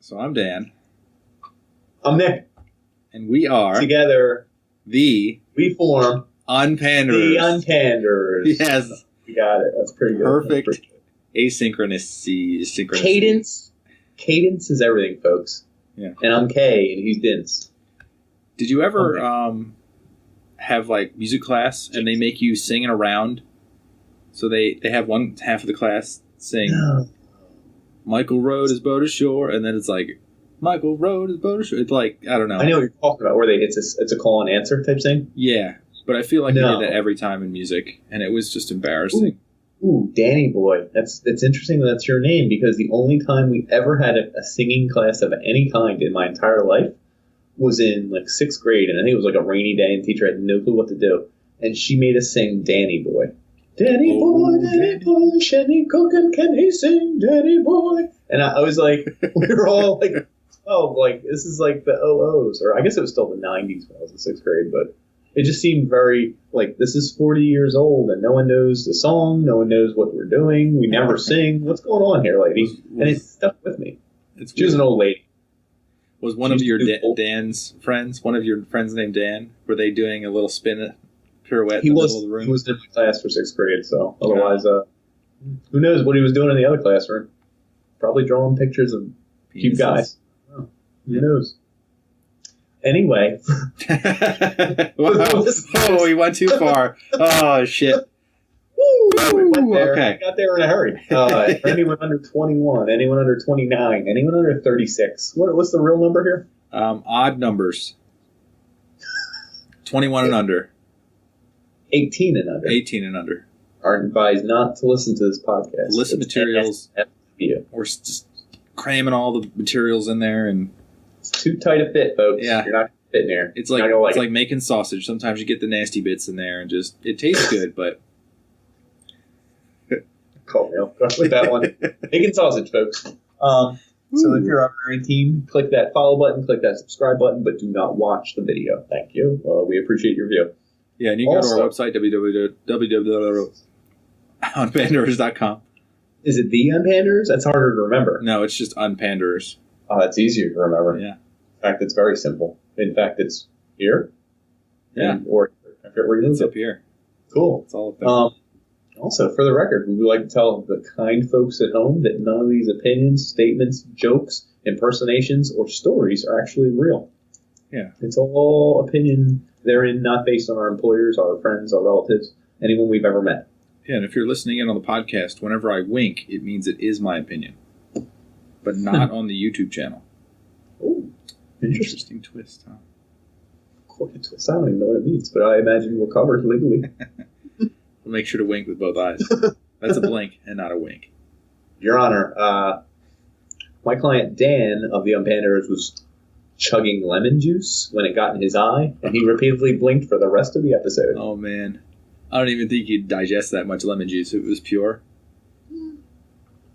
So I'm Dan. I'm Nick. And we are... Together, we form... Unpanders. The Unpanders. Yes. You got it. That's pretty good. Perfect. Pretty good. Asynchronous. Cadence is everything, folks. Yeah. And I'm K, and he's Dince. Did you ever have, like, music class, and they make you sing in a round? So they have one half of the class sing... No. Michael rode his boat ashore, and then it's like, Michael rode his boat ashore. It's like, I don't know. I know what you're talking about, where it's a call and answer type thing. Yeah, but I feel like No. they did that every time in music, and it was just embarrassing. Ooh, Danny boy. That's interesting that's your name, because the only time we ever had a singing class of any kind in my entire life was in, like, 6th grade, and I think it was, like, a rainy day, and the teacher had no clue what to do. And she made us sing Danny boy. Danny boy, can he cook and can he sing, Danny boy? And I was like, we were all like, oh, like, this is like the OOs. Or I guess it was still the 90s when I was in 6th grade, but it just seemed very, like, this is 40 years old and no one knows the song, no one knows what we're doing, we never sing. What's going on here, lady? And it stuck with me. She was an old lady. Was one of your Dan's friends, one of your friends named Dan, were they doing a little spin pirouette in the middle of the room? He was in my class for 6th grade, so otherwise, who knows what he was doing in the other classroom? Probably drawing pictures of cute guys. Oh, who knows? Anyway. Wow. Oh, he went too far. Oh, shit. Woo! We went there. Okay. I got there in a hurry. Anyone under 21, anyone under 29, anyone under 36. What's the real number here? Odd numbers. 21 and under. 18 and under. 18 and under. Are advised not to listen to this podcast. Listen materials. We're just cramming all the materials in there, and it's too tight a fit, folks. Yeah. You're not fitting there. It's like making sausage. Sometimes you get the nasty bits in there, and just it tastes good, but call me up with that one. Making sausage, folks. So if you're under 18, click that follow button, click that subscribe button, but do not watch the video. Thank you. We appreciate your view. Yeah, and you can go to our website, www.unpanders.com. Is it the Unpanders? That's harder to remember. No, it's just Unpanders. Oh, that's easier to remember. Yeah. In fact, it's very simple. In fact, it's here. Yeah. Or I forget where it's up here. Cool. It's all up there. Also, for the record, we would like to tell the kind folks at home that none of these opinions, statements, jokes, impersonations, or stories are actually real. Yeah. It's all opinion therein, not based on our employers, our friends, our relatives, anyone we've ever met. Yeah, and if you're listening in on the podcast, whenever I wink, it means it is my opinion. But not on the YouTube channel. Oh, interesting twist, huh? Quite a twist. I don't even know what it means, but I imagine we're covered legally. We'll make sure to wink with both eyes. That's a blink and not a wink. Your Honor, my client Dan of the Unpanders was chugging lemon juice when it got in his eye, and he repeatedly blinked for the rest of the episode. Oh, man. I don't even think you'd digest that much lemon juice if it was pure.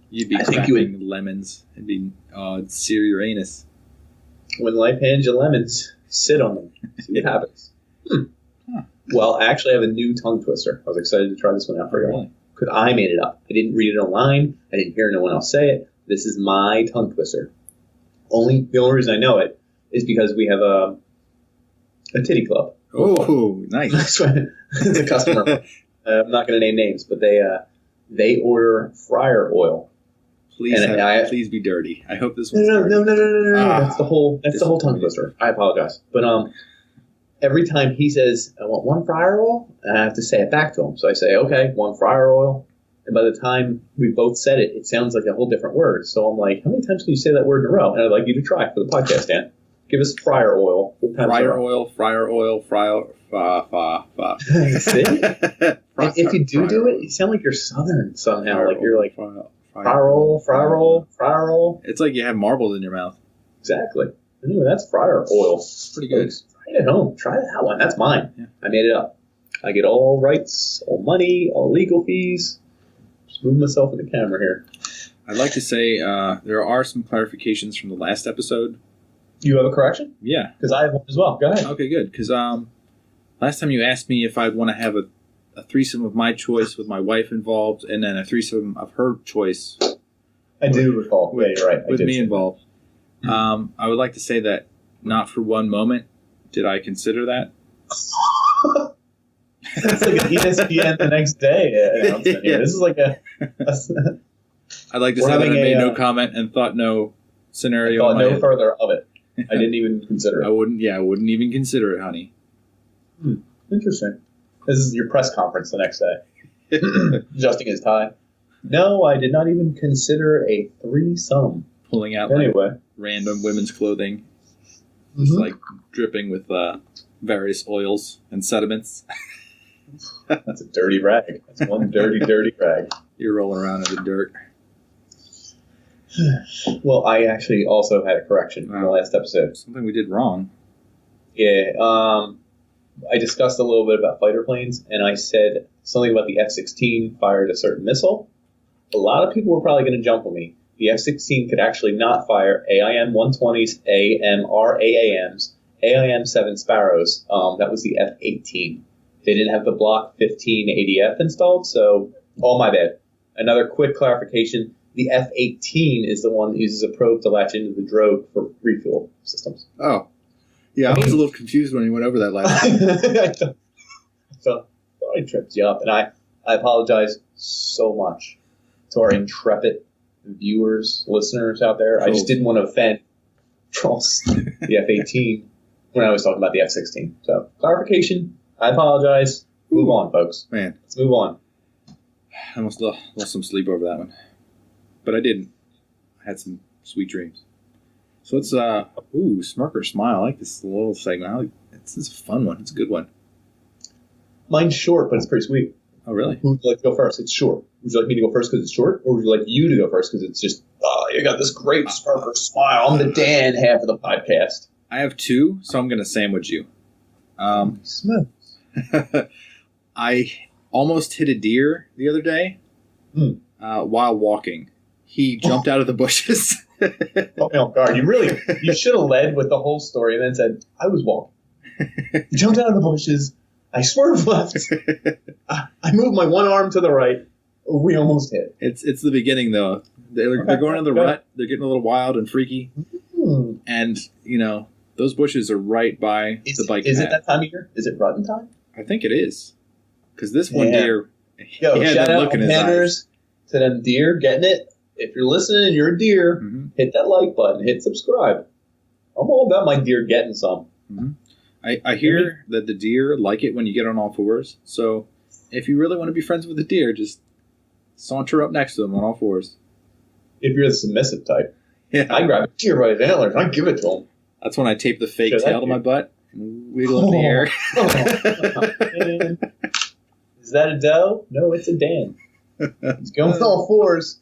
You'd be cracking lemons. It'd sear your anus. When life hands you lemons, sit on them. See what happens. Huh. Well, I actually have a new tongue twister. I was excited to try this one out for you. Because I made it up. I didn't read it online. I didn't hear no one else say it. This is my tongue twister. The only reason I know it is because we have a titty club. Oh, nice. It's a customer. I'm not going to name names, but they order fryer oil. Please be dirty. I hope this one's dirty. No. That's the whole tongue twister. I apologize. But every time he says, I want one fryer oil, I have to say it back to him. So I say, okay, one fryer oil. And by the time we both said it, it sounds like a whole different word. So I'm like, how many times can you say that word in a row? And I'd like you to try for the podcast, Dan. Give us fryer oil. Fryer oil. See? If you do it, you sound like you're Southern somehow. Fryer like you're like, fryer oil. It's like you have marbles in your mouth. Exactly. Anyway, that's fryer oil. It's pretty good. Try it at home. Try that one. That's mine. Yeah. I made it up. I get all rights, all money, all legal fees. Just move myself in the camera here. I'd like to say there are some clarifications from the last episode. You have a correction? Yeah. Because I have one as well. Go ahead. Okay, good. Because last time you asked me if I'd want to have a threesome of my choice with my wife involved, and then a threesome of her choice. I do recall. With me involved. I would like to say that not for one moment did I consider that. It's like an ESPN the next day announcement here. This is like a I'd like to say that I made no comment and thought no scenario. I thought no further of it. I didn't even consider it. I wouldn't even consider it, honey. Interesting. This is your press conference the next day. Adjusting his tie. No, I did not even consider a threesome. Pulling out random women's clothing. Just like dripping with various oils and sediments. That's a dirty rag. That's one dirty, dirty rag. You're rolling around in the dirt. Well, I actually also had a correction in the last episode. Something we did wrong. Yeah. I discussed a little bit about fighter planes, and I said something about the F-16 fired a certain missile. A lot of people were probably going to jump on me. The F-16 could actually not fire AIM-120s, AMRAAMs, AIM-7 Sparrows. That was the F-18. They didn't have the Block 15 ADF installed, so my bad. Another quick clarification. The F-18 is the one that uses a probe to latch into the drogue for refuel systems. Oh. Yeah, I was a little confused when he went over that last time. So I tripped you up, and I apologize so much to our intrepid viewers, listeners out there. I just didn't want to offend trolls, the F-18, when I was talking about the F-16. So, clarification, I apologize. Move on, folks. Man. Let's move on. I almost lost some sleep over that one. But I didn't. I had some sweet dreams. So it's, Smirk or Smile. I like this little segment. This is a fun one. It's a good one. Mine's short, but it's pretty sweet. Oh, really? Who would you like to go first? It's short. Would you like me to go first because it's short? Or would you like you to go first because it's just, you got this great Smirk or Smile. I'm the Dan half of the podcast. I have two, so I'm going to sandwich you. Smith. I almost hit a deer the other day while walking. He jumped out of the bushes. Caught me off guard. You should have led with the whole story and then said, I was walking. He jumped out of the bushes. I swerved left. I moved my one arm to the right. We almost hit. It's the beginning, though. They're going in the rut. They're getting a little wild and freaky. And, those bushes are right by the bike path. Is it that time of year? Is it rutting time? I think it is. Because this one deer, shout out panders to them deer getting it. If you're listening and you're a deer, hit that like button, hit subscribe. I'm all about my deer getting some. I hear that the deer like it when you get on all fours. So if you really want to be friends with the deer, just saunter up next to them on all fours. If you're the submissive type. Yeah. I grab a deer by his antlers and I give it to him. That's when I tape the fake tail to my butt and wiggle in the air. Is that a doe? No, it's a Dan. He's going on all fours.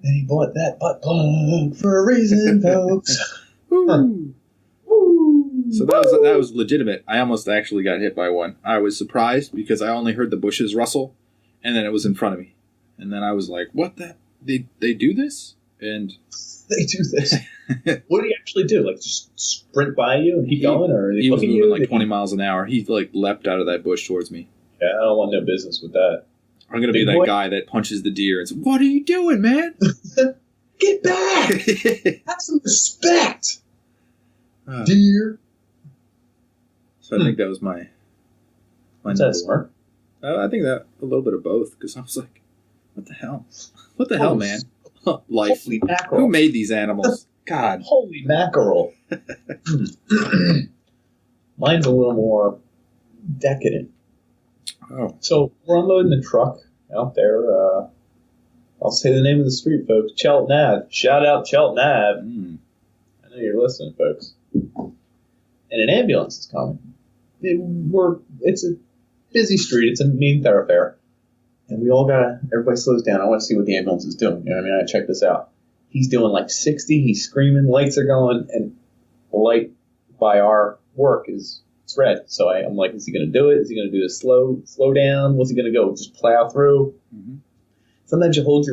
And he bought that butt plug for a reason, folks. So that was legitimate. I almost actually got hit by one. I was surprised because I only heard the bushes rustle, and then it was in front of me. And then I was like, what the? They do this? And they do this? What do you actually do? Like just sprint by you and keep going? Or he was moving like 20 miles an hour. He like leapt out of that bush towards me. Yeah, I don't want no business with that. I'm going to be that guy that punches the deer and says, what are you doing, man? Get back! Have some respect! Deer. So I think that was my Is that a smirk? I think that a little bit of both, because I was like, what the hell? What the hell, man? Life. Holy mackerel. Who made these animals? God. Holy mackerel. Mine's a little more decadent. Oh. So we're unloading the truck out there. I'll say the name of the street, folks. Chelton Ave. Shout out Chelton Ave. I know you're listening, folks. And an ambulance is coming. It's a busy street. It's a main thoroughfare. And everybody slows down. I want to see what the ambulance is doing. You know what I mean? I check this out. He's doing like 60. He's screaming. Lights are going. And the light by our work it's red. So I'm like, is he going to do it? Is he going to do this slow down? What's he going to go? Just plow through? Sometimes you hold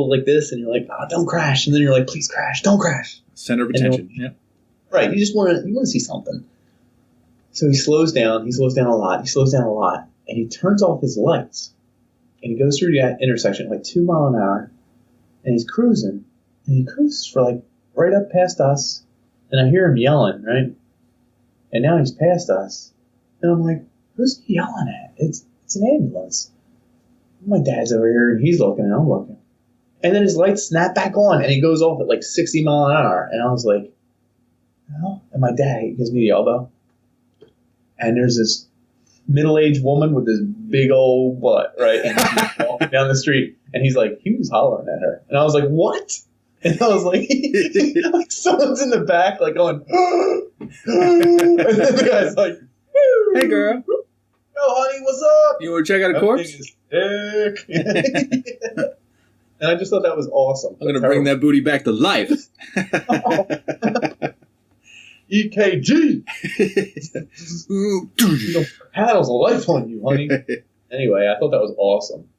like this and you're like, don't crash. And then you're like, please crash. Don't crash. Center of attention. Yeah. Right. You just want to see something. So he slows down. He slows down a lot. And he turns off his lights. And he goes through the intersection at like 2 miles an hour. And he's cruising. And he cruises for like right up past us, and I hear him yelling, right? And now he's past us, and I'm like, who's he yelling at? It's an ambulance. My dad's over here, and he's looking, and I'm looking. And then his lights snap back on, and he goes off at like 60 mile an hour. And I was like, no. And my dad gives me the elbow. And there's this middle-aged woman with this big old butt, right? And she's walking down the street, and he's like, he was hollering at her. And I was like, what? And I was like, like someone's in the back, like going, and then the guy's like, hey, girl. Oh, honey, what's up? You want to check out a corpse? Dick. And I just thought that was awesome. I'm going to bring that booty back to life. EKG. Paddles of life on you, honey. Anyway, I thought that was awesome.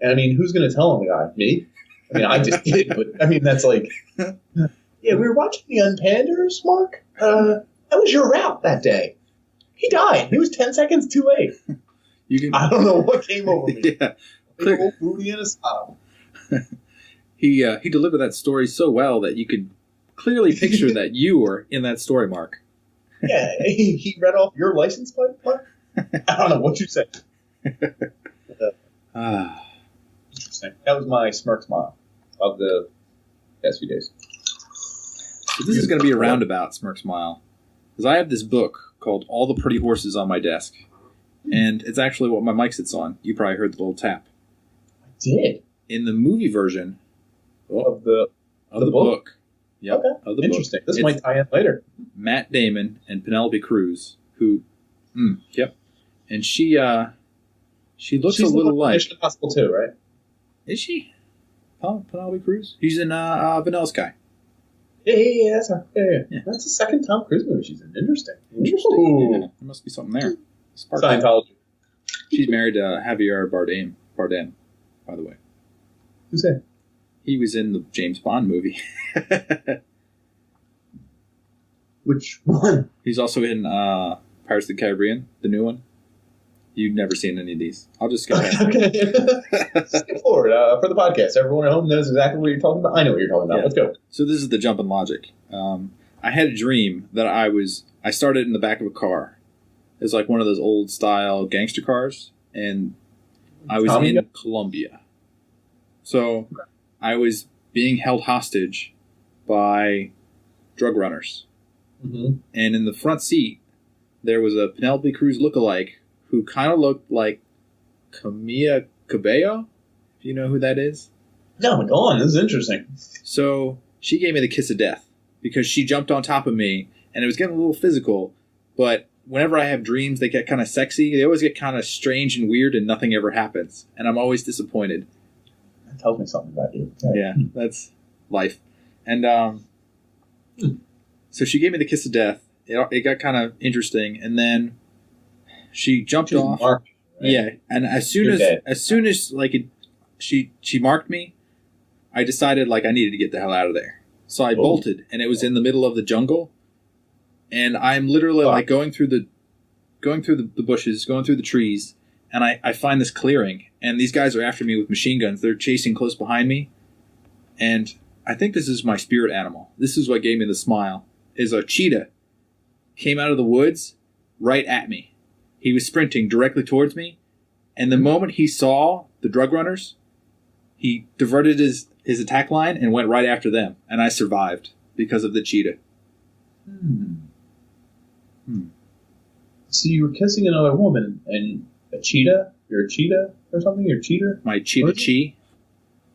And I mean, who's going to tell him, the guy? Me? I mean, I just did, but I mean, that's like, yeah, we were watching the Unpanders, Mark. That was your route that day. He died. He was 10 seconds too late. I don't know what came over me. Yeah. Big old booty in a style. He delivered that story so well that you could clearly picture that you were in that story, Mark. Yeah, he read off your license plate, Mark. I don't know what you said. Interesting. That was my smirk smile of the past few days. So this is going to be a roundabout smirk smile. Because I have this book called All the Pretty Horses on my desk. And it's actually what my mic sits on. You probably heard the little tap. I did. In the movie version of the book. Yep, okay. Of the Interesting. Book. This might tie in later. Matt Damon and Penelope Cruz, who, yep. And she looks a little like Mission Impossible 2, right? Is she? Penelope Cruz? She's in Vanilla Sky. Yeah, that's her. Yeah. That's the second Tom Cruise movie she's in. Interesting. Yeah, there must be something there. Scientology. She's married to Javier Bardem, by the way. Who's that? He was in the James Bond movie. Which one? He's also in Pirates of the Caribbean, the new one. You've never seen any of these. I'll just skip past it. Skip forward for the podcast. Everyone at home knows exactly what you're talking about. I know what you're talking about. Yeah. Let's go. So this is the jump in logic. I had a dream that I started in the back of a car. It's like one of those old style gangster cars, and I was in Colombia. So I was being held hostage by drug runners. Mm-hmm. And in the front seat, there was a Penelope Cruz lookalike who kind of looked like Camilla Cabello, if you know who that is. No, go on. This is interesting. So she gave me the kiss of death because she jumped on top of me, and it was getting a little physical, but whenever I have dreams, they get kind of sexy. They always get kind of strange and weird, and nothing ever happens. And I'm always disappointed. That tells me something about you. Yeah, that's life. And so she gave me the kiss of death. It got kind of interesting, and then she jumped off. Marked, right? Yeah, and as soon as like she marked me, I decided like I needed to get the hell out of there. So I bolted, and it was in the middle of the jungle. And I'm literally like going through the bushes, going through the trees, and I find this clearing, and these guys are after me with machine guns. They're chasing close behind me, and I think this is my spirit animal. This is what gave me the smile. Is a cheetah came out of the woods right at me. He was sprinting directly towards me, and the moment he saw the drug runners, he diverted his attack line and went right after them, and I survived because of the cheetah. So you were kissing another woman and a cheetah? You're a cheetah or something? You're a cheater? My cheetah chi.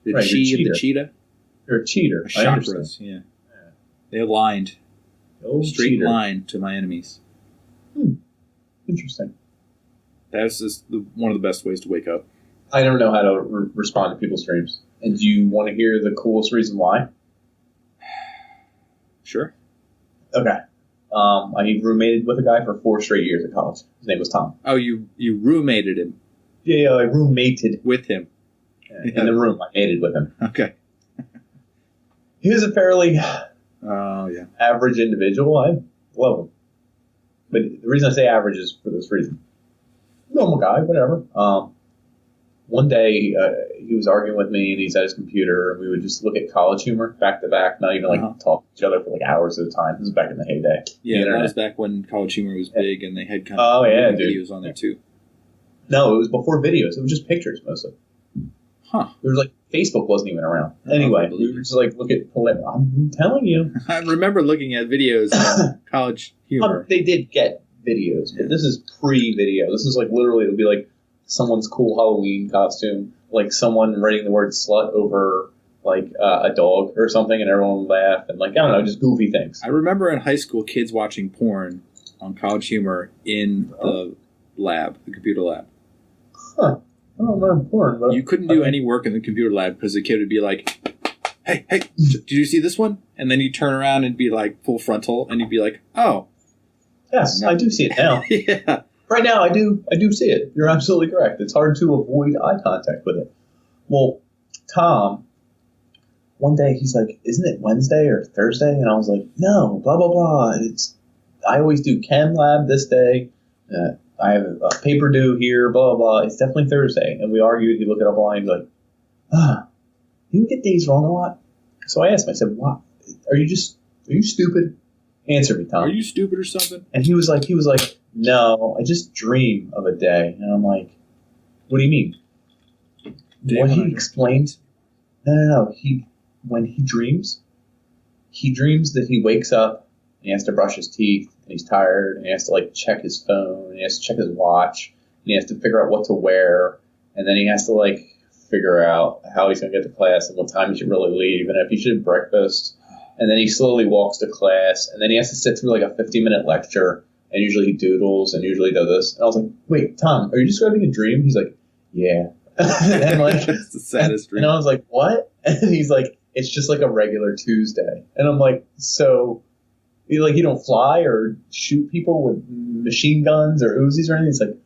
The right, chi of the cheetah. You're a cheater. Chakras, yeah. They aligned. Straight cheater. line to my enemies. Interesting. That's just one of the best ways to wake up. I don't know how to respond to people's dreams. And do you want to hear the coolest reason why? Sure. Okay. I roommated with a guy for 4 straight years at college. His name was Tom. Oh, you roommated him? Yeah, I roommated. With him? In the room. I mated with him. Okay. He was a fairly average individual. I love him. But the reason I say average is for this reason. Normal guy, whatever. one day he was arguing with me, and he's at his computer, and we would just look at College Humor back to back, not even talk to each other for like hours at a time. This was back in the heyday. Yeah, that was back when College Humor was big, and they had kind of videos on there too. No, it was before videos. It was just pictures mostly. Huh. There was like Facebook wasn't even around. Anyway, we would just like look at. I'm telling you. I remember looking at videos of College Humor. They did get videos, but this is pre-video. This is like literally, it would be like someone's cool Halloween costume, like someone writing the word slut over like a dog or something, and everyone would laugh, and like, I don't know, just goofy things. I remember in high school kids watching porn on College Humor in the lab, the computer lab. Huh. I don't remember porn, but you couldn't do any work in the computer lab because the kid would be like, hey, did you see this one? And then you turn around and be like full frontal, and you'd be like, oh. Yes, no. I do see it now. Yeah. Right now, I do see it. You're absolutely correct. It's hard to avoid eye contact with it. Well, Tom, one day he's like, isn't it Wednesday or Thursday? And I was like, no, blah, blah, blah. I always do chem lab this day. I have a paper due here, blah, blah, blah. It's definitely Thursday. And we argued. He looked it up online. He's like, you get days wrong a lot? So I asked him, I said, what? Are you stupid? Answer me, Tom. Are you stupid or something? And he was like, no, I just dream of a day. And I'm like, what do you mean? What he explained, no. When he dreams that he wakes up and he has to brush his teeth, and he's tired, and he has to like check his phone, and he has to check his watch, and he has to figure out what to wear, and then he has to like figure out how he's going to get to class and what time he should really leave, and if he should have breakfast, and then he slowly walks to class, and then he has to sit through like a 50-minute lecture, and usually he doodles, and usually does this. And I was like, wait, Tom, are you describing a dream? He's like, yeah. And like, it's the saddest dream. And I was like, what? And he's like, it's just like a regular Tuesday. And I'm like, so you don't fly or shoot people with machine guns or Uzis or anything? He's like,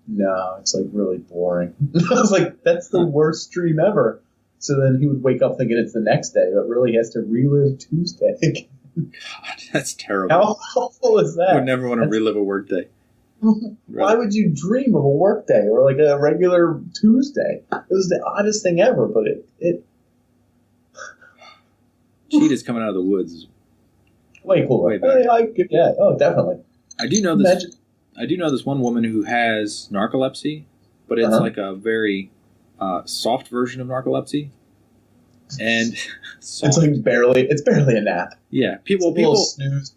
no, it's like really boring. I was like, that's the worst dream ever. So then he would wake up thinking it's the next day, but really he has to relive Tuesday. God, that's terrible. How awful is that? I would never want to relive a work day. Why would you dream of a work day or like a regular Tuesday? It was the oddest thing ever, but it cheetahs coming out of the woods. Way cooler. Yeah, definitely. I do know this. I do know this one woman who has narcolepsy, but it's like a very soft version of narcolepsy, and it's like barely a nap. Yeah, people snooze.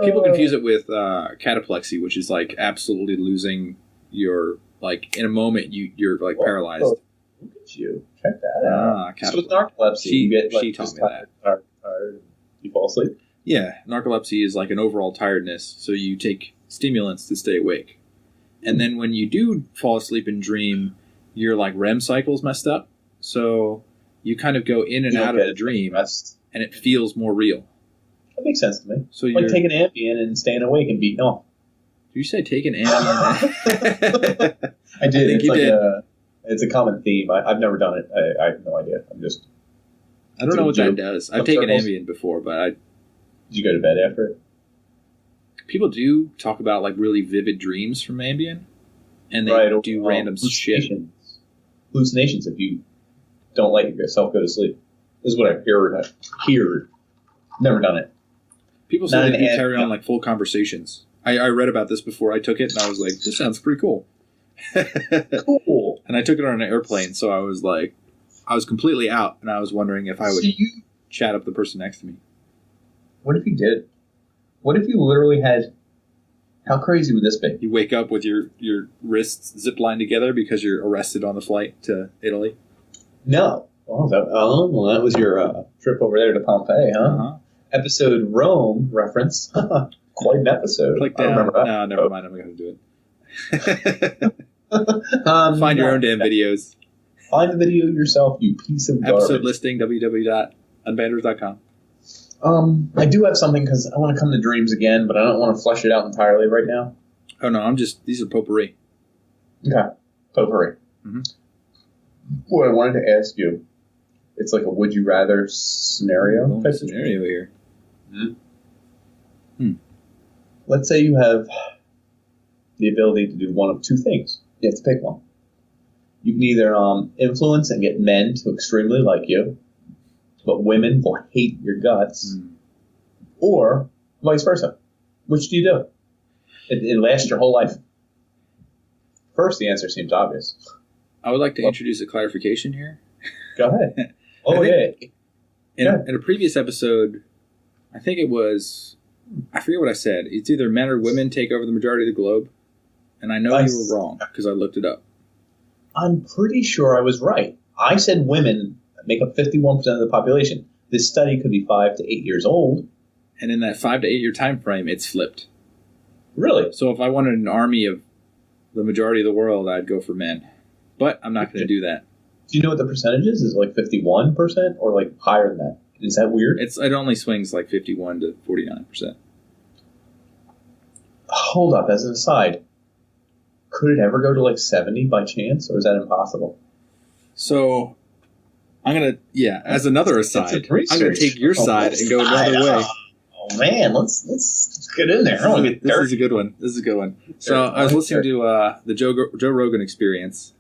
People confuse it with cataplexy, which is like absolutely losing your like in a moment you're like paralyzed. Look at you! Check that out. So with narcolepsy, you get like, she taught me that. Tired, you fall asleep. Yeah, narcolepsy is like an overall tiredness, so you take stimulants to stay awake. And then when you do fall asleep and dream, your like REM cycle's messed up, so you kind of go in and out of the dream, and it feels more real. That makes sense to me. So like taking Ambien and staying awake and beating off. Did you say taking Ambien? I did. It's like it's a common theme. I've never done it. I have no idea. I don't know what that does. I've taken Ambien before, but Did you go to bed after it? People do talk about like really vivid dreams from Ambien, and they do random shit. Hallucinations if you don't let yourself go to sleep. This is what I heard. Never done it. People say they carry on like full conversations. I read about this before I took it, and I was like, this sounds pretty cool. Cool. And I took it on an airplane, so I was like, I was completely out, and I was wondering if I would chat up the person next to me. What if you did? What if you literally had... How crazy would this be? You wake up with your wrists ziplined together because you're arrested on the flight to Italy? No. Well, that was your trip over there to Pompeii, huh? Uh-huh. Episode Rome reference. Quite an episode. Click down. No, never mind. I'm not going to do it. Find your own damn videos. Find the video yourself, you piece of garbage. Episode listing, www.unbanders.com. I do have something because I want to come to dreams again, but I don't want to flesh it out entirely right now. Oh, no, these are potpourri. Okay. Potpourri. Mm-hmm. What I wanted to ask you, it's like a would you rather scenario. Scenario here. Mm-hmm. Let's say you have the ability to do one of two things. You have to pick one. You can either influence and get men to extremely like you, but women will hate your guts, or vice versa. Which do you do? It lasts your whole life. First, the answer seems obvious. I would like to introduce a clarification here. Go ahead. Oh, yeah. In a previous episode, I think it was, I forget what I said. It's either men or women take over the majority of the globe. And I know you were wrong because I looked it up. I'm pretty sure I was right. I said women make up 51% of the population. This study could be 5 to 8 years old. And in that 5 to 8 year time frame, it's flipped. Really? So if I wanted an army of the majority of the world, I'd go for men. But I'm not going to do that. Do you know what the percentage is? Is it like 51% or like higher than that? Is that weird? It only swings like 51 to 49%. Hold up, as an aside. Could it ever go to like 70 by chance, or is that impossible? So, I'm going to, as another aside, I'm going to take your side and go another way. Oh, man, let's get in there. This is a good one. So, I was listening to the Joe Rogan Experience,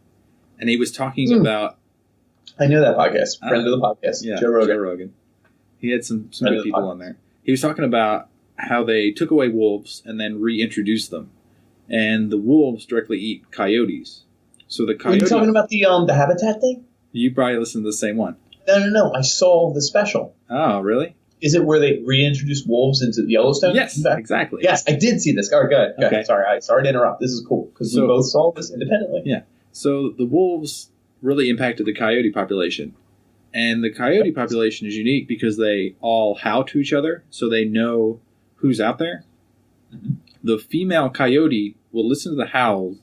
and he was talking about... I know that podcast. Friend of the podcast. Yeah, Joe Rogan. He had some good people on there. He was talking about how they took away wolves and then reintroduced them. And the wolves directly eat coyotes. So the coyote... Are you talking about the habitat thing? You probably listened to the same one. No. I saw the special. Oh, really? Is it where they reintroduce wolves into Yellowstone? Yes, exactly. Yes, I did see this. All right, go ahead. Okay. Sorry to interrupt. This is cool because we both saw this independently. Yeah. So the wolves really impacted the coyote population. And the coyote population is unique because they all howl to each other, so they know who's out there. Mm-hmm. The female coyote will listen to the howls,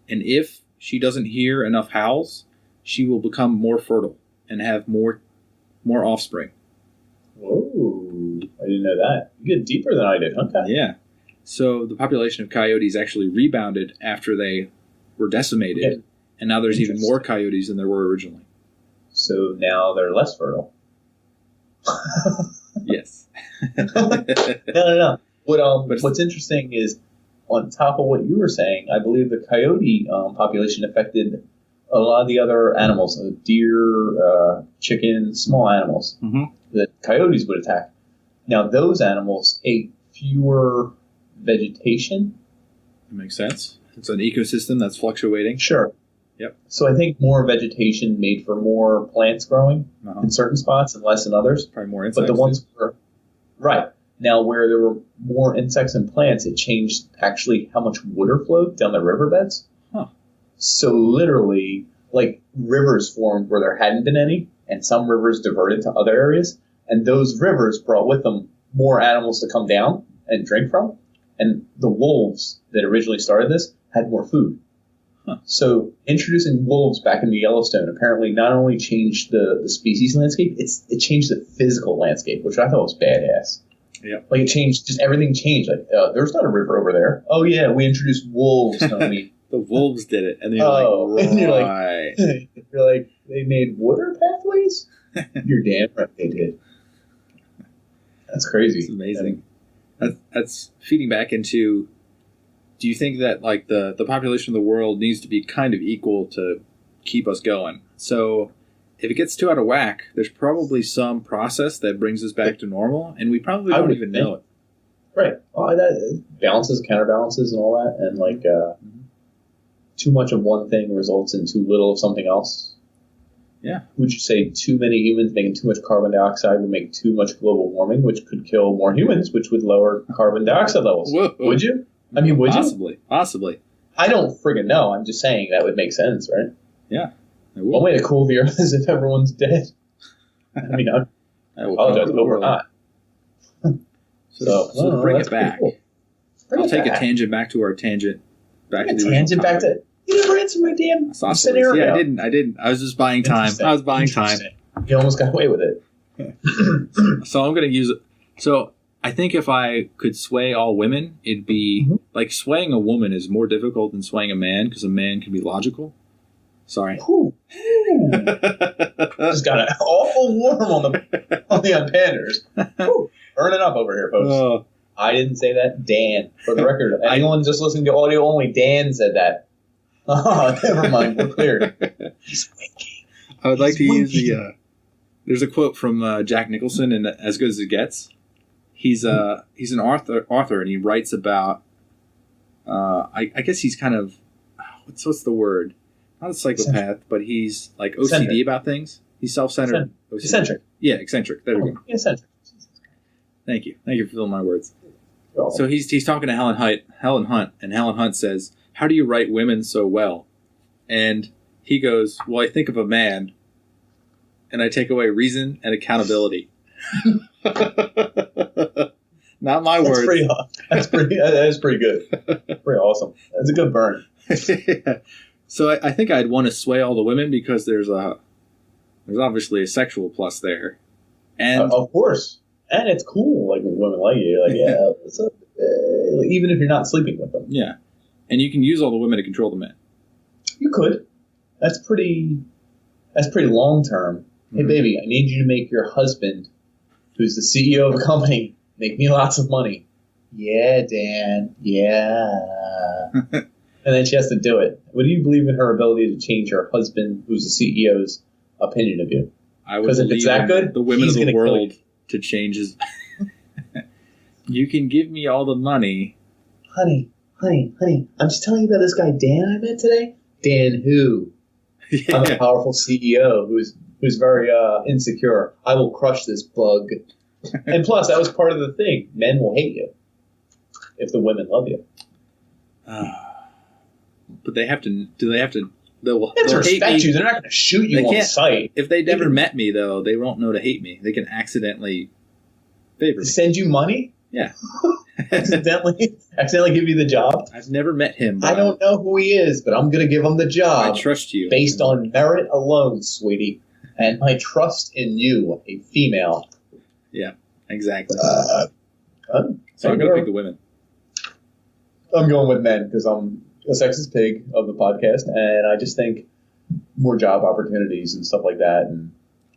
and if she doesn't hear enough howls, she will become more fertile and have more offspring. Whoa, I didn't know that. You get deeper than I did, okay. Yeah. So the population of coyotes actually rebounded after they were decimated, and now there's even more coyotes than there were originally. So now they're less fertile. Yes. No. What's interesting is, on top of what you were saying, I believe the coyote population affected a lot of the other animals, deer, chickens, small animals that coyotes would attack. Now, those animals ate fewer vegetation. That makes sense. It's an ecosystem that's fluctuating. Sure. Yep. So I think more vegetation made for more plants growing in certain spots and less in others. Probably more insects. But the ones where, right. Now, where there were more insects and plants, it changed actually how much water flowed down the riverbeds. Huh. So literally, like, rivers formed where there hadn't been any, and some rivers diverted to other areas. And those rivers brought with them more animals to come down and drink from. And the wolves that originally started this had more food. Huh. So introducing wolves back into Yellowstone apparently not only changed the species landscape, it changed the physical landscape, which I thought was badass. Yeah. Like, it changed, just everything changed. Like, there's not a river over there. Oh, yeah, we introduced wolves. The wolves did it. And you're like, right. And you're like, they made water pathways? You're damn right they did. That's crazy. It's amazing. That's feeding back into, do you think that, like, the population of the world needs to be kind of equal to keep us going? So if it gets too out of whack, there's probably some process that brings us back to normal, and we probably don't even know it. Right. Well, that balances, counterbalances, and all that, and like too much of one thing results in too little of something else. Yeah. Would you say too many humans making too much carbon dioxide would make too much global warming, which could kill more humans, which would lower carbon dioxide levels? Whoa. Would you? I mean, would you? Possibly. I don't friggin' know. I'm just saying that would make sense, right? Yeah. One way to cool the earth is if everyone's dead. I mean, I apologize, but we're not. So to bring it back, cool. I'll take a tangent back to our tangent. Back to the tangent back to... You never answered my damn scenario. Yeah, I didn't. I was just buying time. You almost got away with it. So I'm going to use it. So I think if I could sway all women, it'd be like swaying a woman is more difficult than swaying a man because a man can be logical. Sorry. Ooh. Just got an awful warm on the panders. Burning up over here, folks. I didn't say that. Dan. For the record, anyone just listening to audio only, Dan said that. Oh, never mind. We're clear. He's winking. I would like to use the... there's a quote from Jack Nicholson in As Good as It Gets. He's an author, and he writes about... I guess he's kind of... What's the word? Not a psychopath, but he's like OCD Eccentric. about things. He's self-centered. Eccentric. Yeah, eccentric. There we go. Eccentric. Thank you. Thank you for filling my words. Oh. So he's talking to Helen Hunt, and Helen Hunt says, "How do you write women so well?" And he goes, "Well, I think of a man, and I take away reason and accountability." Not my That's words. That is pretty good. Pretty awesome. That's a good burn. Yeah. So I think I'd want to sway all the women because there's obviously a sexual plus there, and Of course. And it's cool, like, when women like you. Like, yeah, what's up? Like, even if you're not sleeping with them. yeah, and you can use all the women to control the men. You could. That's pretty long term. Hey, Mhm. baby, I need you to make your husband, who's the CEO of a company, make me lots of money. Yeah, Dan. Yeah. And then she has to do it. What do you believe in her ability to change her husband, who's the CEO's opinion of you? I would 'Cause if it's believe that in good, the women he's of the gonna kill world to change his. You can give me all the money. Honey, I'm just telling you about this guy Dan I met today. Dan who? I'm a powerful CEO who's very insecure. I will crush this bug. And plus, that was part of the thing. Men will hate you if the women love you. But they have to. Do they have to? They'll They have to hate respect me. you. They're not going to shoot you They on can't- sight. If they never met me, though, they won't know to hate me. They can accidentally favor me. Send you money? Yeah. accidentally give you the job? I've never met him. I don't know who he is, but I'm going to give him the job. I trust you. Based on merit alone, sweetie. And my trust in you, a female. Yeah, exactly. So I'm going to pick the women. I'm going with men because I'm a sexist pig of the podcast, and I just think more job opportunities and stuff like that. And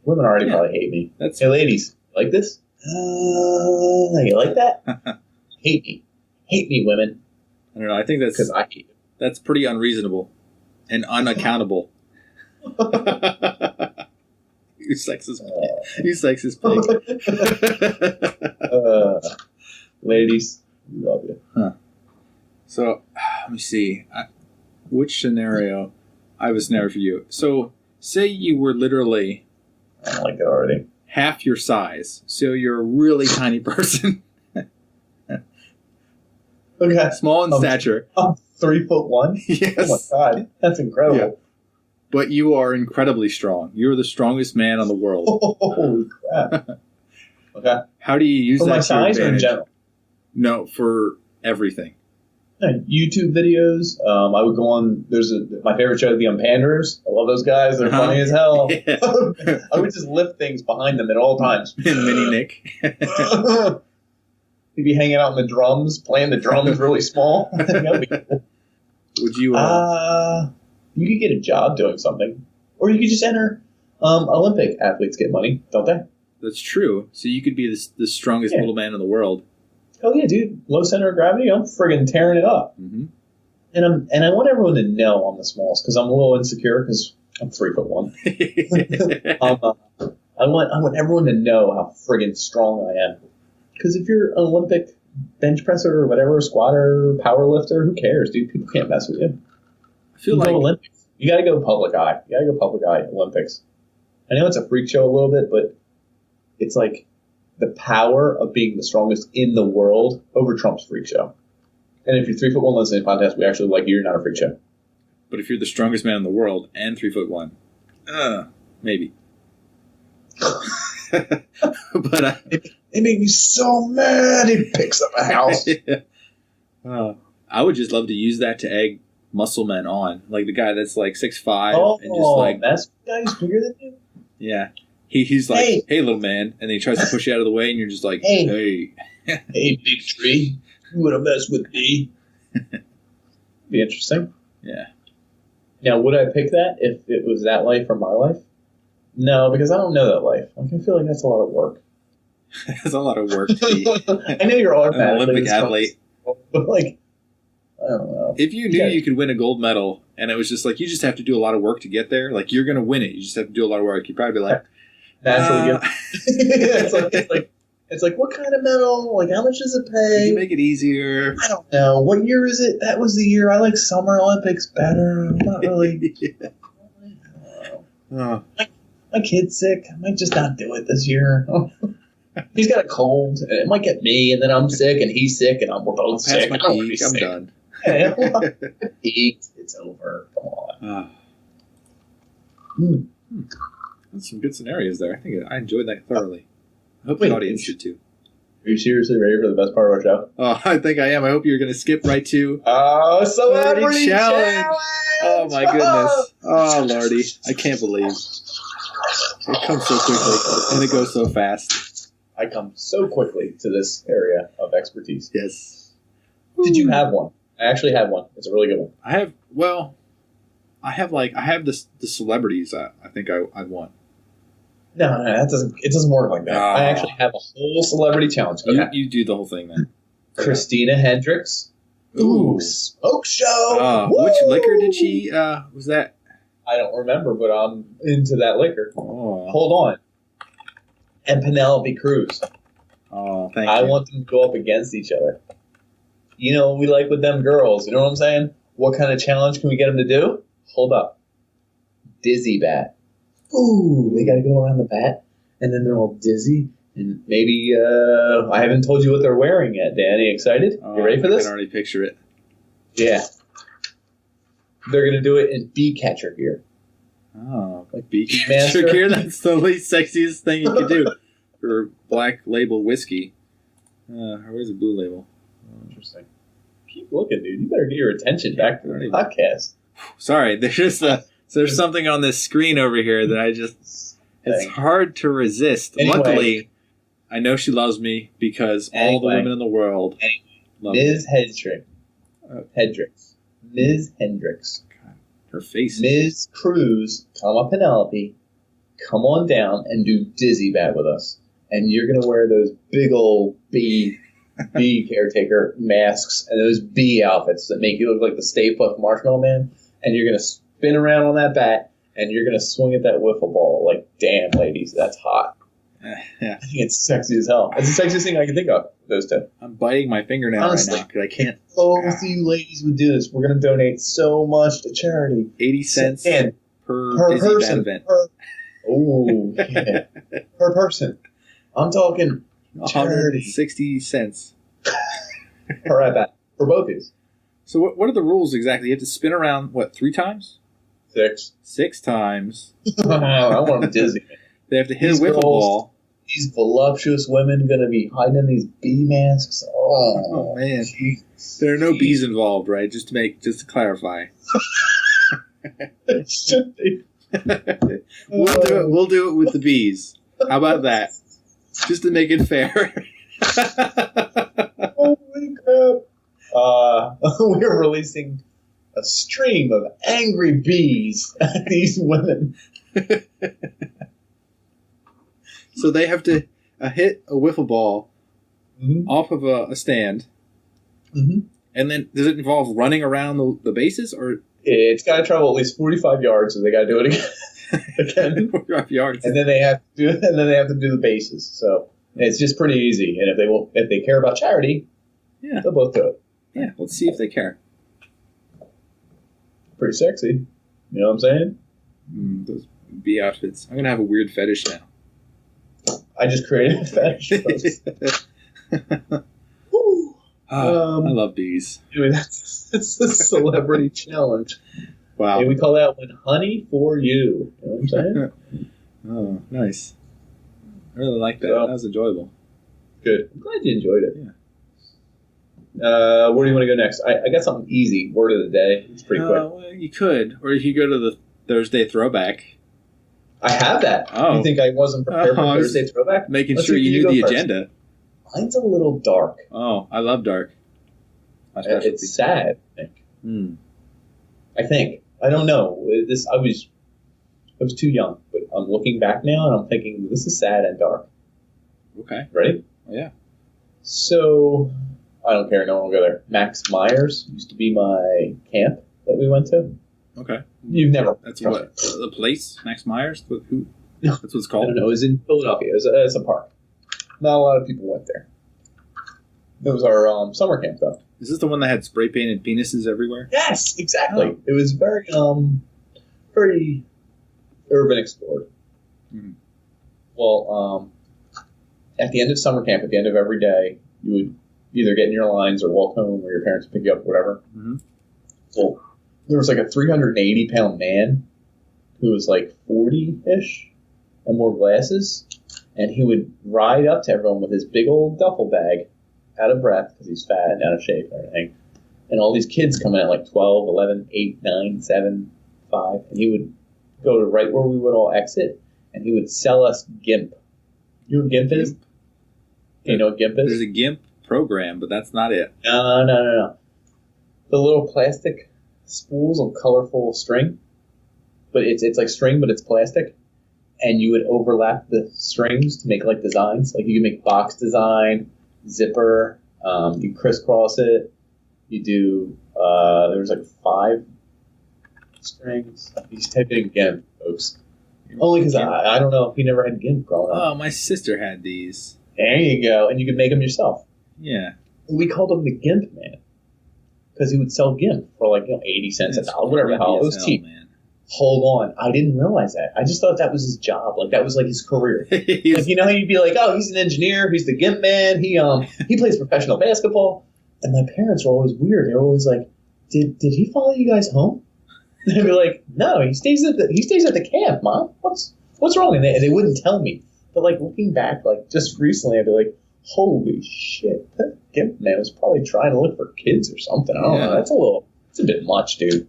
women already probably hate me. Hey, ladies, like this? You like that? Hate me, women. I don't know. I think that's because I hate you. That's pretty unreasonable and unaccountable. You sexist pig. Ladies, we love you. Huh. So, let me see. Which scenario? I have a scenario for you. So, say you were literally... I don't like it already. Half your size. So, you're a really tiny person. Okay. Small in stature. I'm 3'1". Yes. Oh, my God. That's incredible. Yeah. But you are incredibly strong. You're the strongest man on the world. Holy crap. Okay. How do you use for that my to your size or in advantage? general? No, for everything. YouTube videos. I would go on. My favorite show, the Panders. I love those guys. They're funny as hell. Yeah. I would just lift things behind them at all times. Mini Nick. He'd be hanging out in the drums, playing the drums really small. That'd be cool. Would you? You could get a job doing something, or you could just enter. Olympic athletes get money, don't they? That's true. So you could be the strongest little man in the world. Oh yeah, dude! Low center of gravity. I'm friggin' tearing it up. Mm-hmm. And I want everyone to know I'm the smallest because I'm a little insecure because I'm 3'1". I want everyone to know how friggin' strong I am. Because if you're an Olympic bench presser or whatever, squatter, power lifter, who cares, dude? People can't mess with you. I feel like Olympics. You got to go public eye. You got to go public eye Olympics. I know it's a freak show a little bit, but it's like the power of being the strongest in the world over Trump's freak show. And if you're 3'1", listening contest, we actually like you. You're not a freak show. But if you're the strongest man in the world and 3'1", maybe. But they make me so mad. He picks up a house. I would just love to use that to egg muscle men on, like the guy that's like 6'5", and just like that's the guy who's bigger than you. Yeah, he's like, hey, little man, and then he tries to push you out of the way, and you're just like, hey, big tree, you want to mess with me? Be interesting. Yeah. Now, would I pick that if it was that life or my life? No, because I don't know that life. Like, I feel like that's a lot of work. That's a lot of work to be I know you're automatically an Olympic athlete. But like, I don't know. If you knew you could win a gold medal, and it was just like, you just have to do a lot of work to get there, like, you're going to win it. You just have to do a lot of work. You'd probably be like... Naturally it's like, what kind of medal? Like, how much does it pay? Can you make it easier? I don't know. What year is it? That was the year I like Summer Olympics better. I'm not really... Oh. My kid's sick. I might just not do it this year. He's got a cold. And it might get me, and then I'm sick, and he's sick, and we're both sick. I'm done. It's over. Come on. That's some good scenarios there. I think I enjoyed that thoroughly. I hope the audience should too. Are you seriously ready for the best part of our show? Oh, I think I am. I hope you're going to skip right to... Celebrity Challenge! Oh, my goodness. Oh, Lordy. I can't believe. It comes so quickly, and it goes so fast. I come so quickly to this area of expertise. Yes. Did you have one? I actually had one. It's a really good one. I have the celebrities I think I'd want. No, it doesn't work like that. Oh. I actually have a whole celebrity challenge. Okay. You do the whole thing then. Christina Hendricks. Ooh, smoke show. Which liquor did she, was that? I don't remember, but I'm into that liquor. Oh. Hold on. And Penelope Cruz. Oh, thank you. I want them to go up against each other. You know what we like with them girls. You know what I'm saying? What kind of challenge can we get them to do? Hold up. Dizzy bat. Ooh, they got to go around the bat, and then they're all dizzy. And maybe, I haven't told you what they're wearing yet, Dan. Are you excited? You ready for this? I can already picture it. Yeah. They're going to do it in bee catcher gear. Oh, like bee catcher gear? That's the least sexiest thing you could do for black label whiskey. Where's the blue label? Interesting. Keep looking, dude. You better get your attention back to the podcast. Sorry, there's something on this screen over here that it's hard to resist. Anyway, Luckily, I know she loves me because all the women in the world love Ms. me. Hendricks. Ms. Hendricks. God, her face. Ms. Cruz, Penelope, come on down and do Dizzy Bat with us. And you're going to wear those big old bee caretaker masks and those bee outfits that make you look like the Stay Puft Marshmallow Man. And you're going to spin around on that bat, and you're going to swing at that wiffle ball. Like, damn, ladies, that's hot. Yeah. I think it's sexy as hell. It's the sexiest thing I can think of, those two. I'm biting my fingernail right now because I can't. Both you ladies would do this. We're going to donate so much to charity. 80 cents per person. event. Yeah. Per person. I'm talking charity. 160 cents. Per at bat. For both these. So what are the rules exactly? You have to spin around, 3 times? 6. 6 times. I want them dizzy. They have to hit a wiffle ball. These voluptuous women going to be hiding in these bee masks. Oh man. Geez. There are no bees involved, right? Just to clarify. Should be. We'll do it with the bees. How about that? Just to make it fair. Holy crap. We're releasing a stream of angry bees at these women. So they have to hit a wiffle ball off of a stand. Mm-hmm. And then does it involve running around the bases? Or it's got to travel at least 45 yards, so they got to do it again. 45 yards. And then they have to do the bases. So it's just pretty easy. And if they care about charity, they'll both do it. Yeah, let's see if they care. Pretty sexy. You know what I'm saying? Those bee outfits. I'm going to have a weird fetish now. I just created a fetish. I love bees. Anyway, that's the celebrity challenge. Wow. And we call that one Honey for You. You know what I'm saying? Oh, nice. I really like that. So, that was enjoyable. Good. I'm glad you enjoyed it. Yeah. Where do you want to go next? I got something easy. Word of the day. It's pretty quick. Well, you could. Or you could go to the Thursday throwback. I have that. Oh. You think I wasn't prepared for Thursday throwback? Making sure you knew the agenda. Mine's a little dark. Oh, I love dark. It's sad, I think. I think. I don't know. I was too young, but I'm looking back now and I'm thinking this is sad and dark. Okay. Ready? Yeah. So I don't care. No one will go there. Max Myers used to be my camp that we went to. Okay. You've never. That's what? The place? Max Myers? Who? No. That's what it's I called? don't know. It was in Philadelphia. It's a park. Not a lot of people went there. It was our summer camp, though. Is this the one that had spray painted penises everywhere? Yes, exactly. Oh. It was very urban explored. Mm-hmm. Well, at the end of summer camp, at the end of every day, you would either get in your lines or walk home, or your parents would pick you up, whatever. Mm-hmm. Well, there was like a 380-pound man who was like 40-ish and wore glasses, and he would ride up to everyone with his big old duffel bag, out of breath because he's fat and out of shape and everything. And all these kids coming at like 12, 11, 8, 9, 7, 5, and he would go to right where we would all exit, and he would sell us GIMP. You know what GIMP is? You know what GIMP is? There's a GIMP program, but that's not it. No. The little plastic spools of colorful string, but it's like string, but it's plastic, and you would overlap the strings to make like designs. Like you could make box design, zipper, you crisscross it. You do. There was like 5 strings. He's typing GIMP, folks. Only because I don't know if he never had GIMP growing up. Oh, my sister had these. There you go, and you could make them yourself. Yeah. We called him the GIMP man because he would sell GIMP for like 80 cents a dollar, whatever the hell. It was cheap. Man. Hold on, I didn't realize that. I just thought that was his job. Like that was like his career. Like, you know, you'd be like, oh, he's an engineer. He's the GIMP man. He plays professional basketball. And my parents were always weird. They were always like, did he follow you guys home? And I'd be like, no, he stays at the camp, Mom. What's wrong? And they wouldn't tell me. But like looking back, like just recently, I'd be like, holy shit, that GIMP man was probably trying to look for kids or something. I don't know. It's a bit much, dude.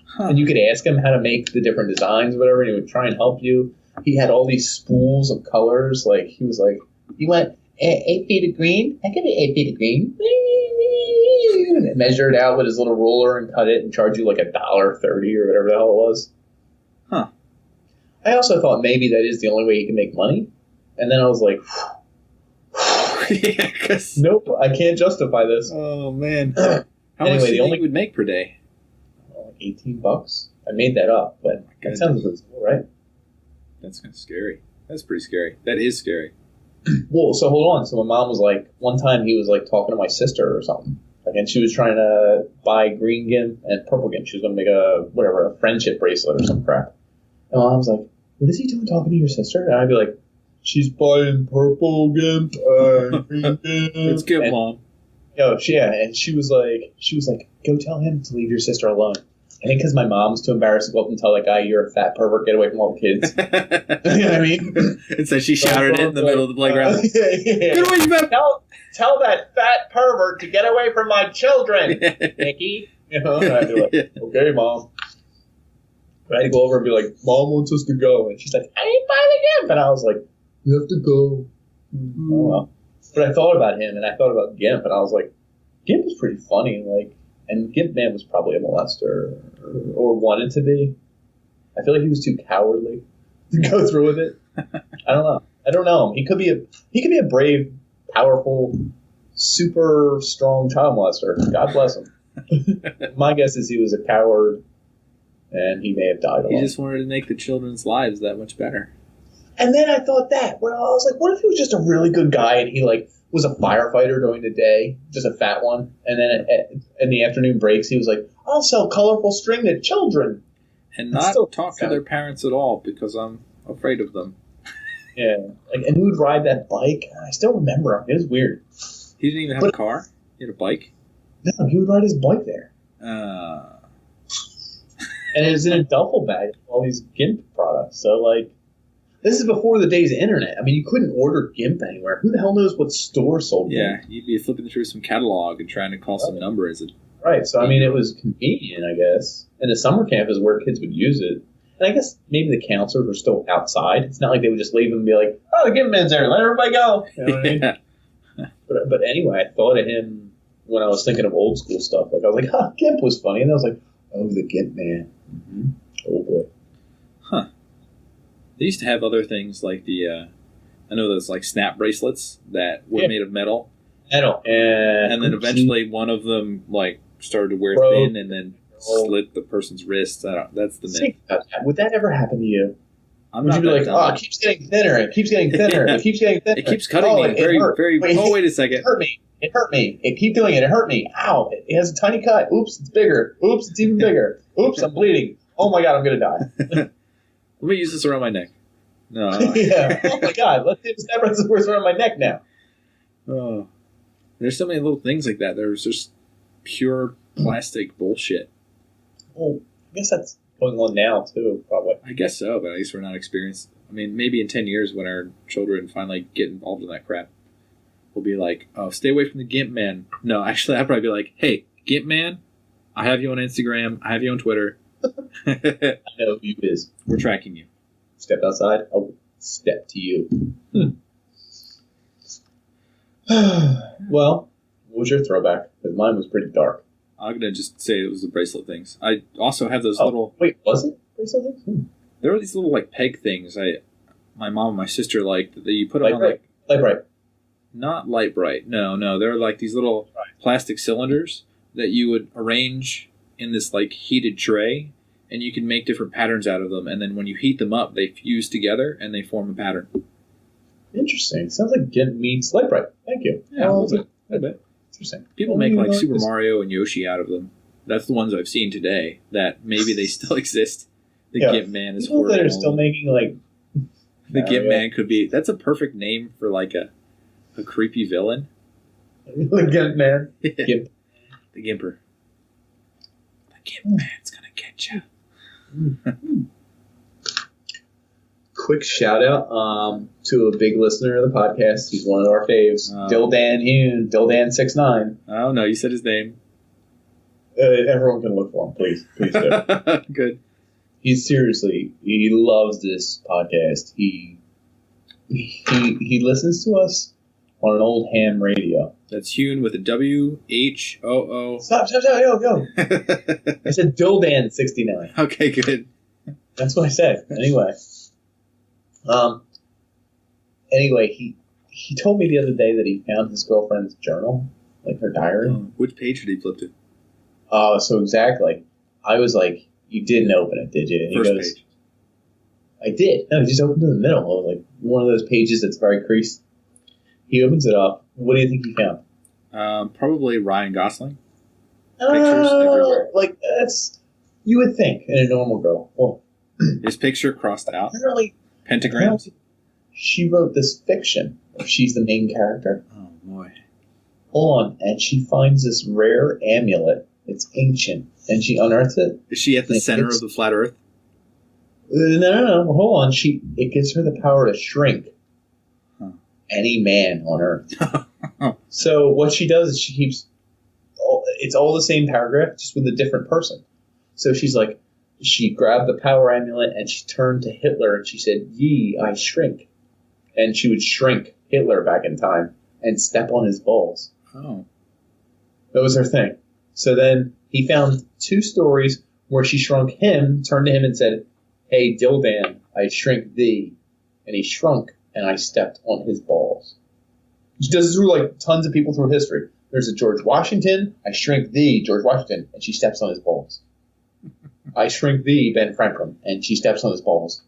Huh. And you could ask him how to make the different designs or whatever, and he would try and help you. He had all these spools of colors. Like he was like, you want 8 feet of green? I give you 8 feet of green. And measure it out with his little ruler and cut it and charge you like $1.30 or whatever the hell it was. Huh. I also thought maybe that is the only way you can make money. And then I was like, yeah, nope, I can't justify this. Oh, man. How much do you think you would make per day? Like $18. I made that up, but that sounds reasonable, right? That's kind of scary. That's pretty scary. That is scary. Well, so hold on. So my mom was like, one time he was like talking to my sister or something. Like, and she was trying to buy green GIMP and purple GIMP. She was going to make a friendship bracelet or some crap. And my mom was like, what is he doing talking to your sister? And I'd be like, she's buying purple GIMP, green GIMP. It's good, Mom. And she was like, go tell him to leave your sister alone. I think because my mom was too embarrassed to go up and tell that guy, you're a fat pervert, get away from all the kids. You know what I mean? And so she shouted it in the middle of the playground. Yeah. Get away, you fat... Tell that fat pervert to get away from my children, Nikki. You know, and I'd be like, okay, Mom. But I'd go over and be like, Mom wants us to go. And she's like, I ain't buying the GIMP. And I was like, you have to go. Mm-hmm. Oh, well. But I thought about him, and I thought about GIMP, and I was like, GIMP was pretty funny. Like, and GIMP man was probably a molester or wanted to be. I feel like he was too cowardly to go through with it. I don't know him. He could be a brave, powerful, super strong child molester. God bless him. My guess is he was a coward, and he may have died alone. He just wanted to make the children's lives that much better. And then I thought that. Well, I was like, what if he was just a really good guy and he like was a firefighter during the day, just a fat one, and then in the afternoon breaks, he was like, I'll sell colorful string to children. And not talk to their parents at all because I'm afraid of them. Yeah. Like, and he would ride that bike. I still remember him. It was weird. He didn't even have a car? He had a bike? No, he would ride his bike there. And it was in a duffel bag with all these GIMP products. So, like, this is before the days of internet. I mean, you couldn't order GIMP anywhere. Who the hell knows what store sold GIMP? Yeah, you'd be flipping through some catalog and trying to call some number as a... Right, so I mean, it was convenient, I guess. And the summer camp is where kids would use it. And I guess maybe the counselors were still outside. It's not like they would just leave them and be like, oh, the GIMP man's there, let everybody go. You know what I mean? But anyway, I thought of him when I was thinking of old school stuff. Like, I was like, GIMP was funny. And I was like, oh, the GIMP man. Mm-hmm. Oh, boy. Huh. They used to have other things like the, I know those like snap bracelets that were made of metal. Metal. And then eventually one of them like started to wear thin and then slit the person's wrists. That's the myth. Would that ever happen to you? I'm Would not you be like, dumb. it keeps getting thinner. It keeps getting thinner. It keeps getting thinner. It keeps cutting me. Very. Wait a second. It hurt me. It hurt me. It keep doing it. It hurt me. Ow! It has a tiny cut. Oops! It's bigger. Oops! It's even bigger. Oops! I'm bleeding. Oh my god! I'm gonna die. Let me use this around my neck. No. Yeah. Oh my god! Let's do this around my neck now. Oh, there's so many little things like that. There's just pure plastic bullshit. Well, I guess that's going on now too, probably. I guess so, but at least we're not experienced. I mean, maybe in 10 years when our children finally get involved in that crap, we'll be like, oh, stay away from the Gimp Man. No, actually, I'd probably be like, hey, Gimp Man, I have you on Instagram. I have you on Twitter. I know who you is. We're tracking you. Step outside, I'll step to you. Well, what was your throwback? Because mine was pretty dark. I'm going to just say it was the bracelet things. I also have those little... Wait, was it bracelet things? There were these little, like, peg things my mom and my sister liked that you put them on, like... Light bright. Not light bright. No. They're like these little plastic cylinders that you would arrange in this, like, heated tray, and you can make different patterns out of them, and then when you heat them up, they fuse together, and they form a pattern. Interesting. Sounds like Gimp meets light bright. Thank you. Yeah, a little bit. Interesting. People make like Super Mario and Yoshi out of them. That's the ones I've seen today. That maybe they still exist. The Gimp Man is horrible. People that are still making like the Gimp Man could be. That's a perfect name for like a creepy villain. The Gimp Man. Gimp. The Gimper. The Gimp Man's gonna get you. Quick shout out to a big listener of the podcast. He's one of our faves. Dildan Hune, Dildan69. Oh no, you said his name. Everyone can look for him, please. Please do. Good. He loves this podcast. He listens to us on an old ham radio. That's Hune with a W-H-O-O. Stop, go. I said Dildan69. Okay, good. That's what I said. Anyway, he told me the other day that he found his girlfriend's journal, like her diary. Which page did he flip to? So exactly. I was like, you didn't open it, did you? And First page. I did. No, he just opened to the middle of like one of those pages that's very creased. He opens it up. What do you think he found? Probably Ryan Gosling. Pictures everywhere. Like that's you would think in a normal girl. Well, his picture crossed out. Apparently, pentagrams. She wrote this fiction where she's the main character. Oh boy. Hold on, and she finds this rare amulet. It's ancient, and she unearths it. Is she at the center of the flat Earth? No. Hold on. It gives her the power to shrink any man on Earth. So what she does is she keeps. It's all the same paragraph, just with a different person. So she's like, she grabbed the power amulet and she turned to Hitler and she said, "Ye, I shrink," and she would shrink Hitler back in time and step on his balls. Oh, that was her thing. So then he found 2 stories where she shrunk him, turned to him and said, "Hey, Dildan, I shrink thee." And he shrunk, and I stepped on his balls. She does this through, like, tons of people through history. There's a George Washington. I shrink thee, George Washington, and she steps on his balls. I shrink thee, Ben Franklin, and she steps on his balls.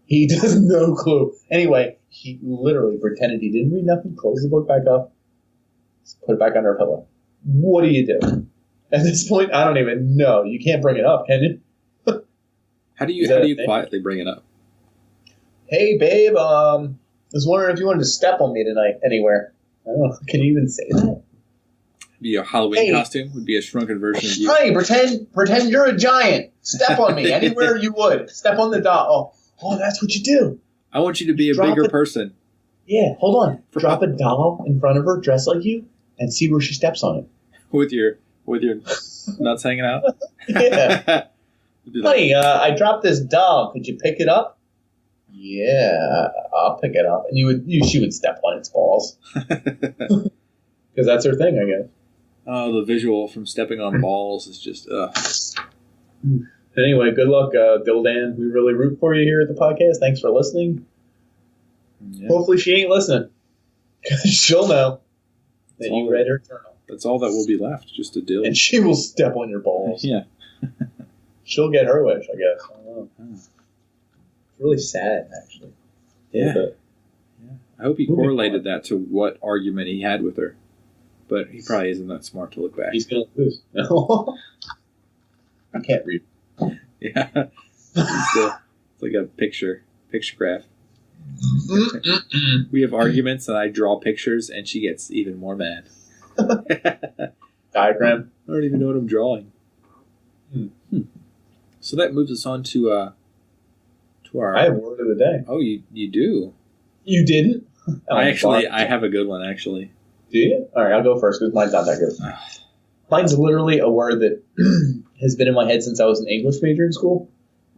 He does no clue. Anyway, he literally pretended he didn't read nothing, closed the book back up, put it back under her pillow. What do you do? At this point, I don't even know. You can't bring it up, can you? How do you quietly bring it up? Hey, babe, I was wondering if you wanted to step on me tonight anywhere. I don't know. Can you even say that? Be a Halloween costume? Would be a shrunken version of you. Hey, pretend you're a giant. Step on me anywhere you would. Step on the doll. Oh, that's what you do. I want you to be a bigger person. Yeah, hold on. Drop a doll in front of her, dressed like you, and see where she steps on it. With your nuts hanging out? Yeah. Honey, I dropped this doll. Could you pick it up? Yeah, I'll pick it up. And she would step on its balls. Because that's her thing, I guess. Oh, the visual from stepping on balls is just, Anyway, good luck, Dildan. We really root for you here at the podcast. Thanks for listening. Yeah. Hopefully she ain't listening. Because she'll know. that you read her journal. That's all that will be left, just a dill. And she will step on your balls. Yeah. She'll get her wish, I guess. I don't know. It's really sad, actually. Yeah. I hope he correlated that to what argument he had with her. But he probably isn't that smart to look back. He's going to lose. I can't read. Yeah. It's like a picture graph. We have arguments and I draw pictures and she gets even more mad. Diagram? I don't even know what I'm drawing. So that moves us on to our... I have word of the day. Oh, you do? You didn't? I have a good one, actually. Do you? All right, I'll go first because mine's not that good. Mine's literally a word that has been in my head since I was an English major in school.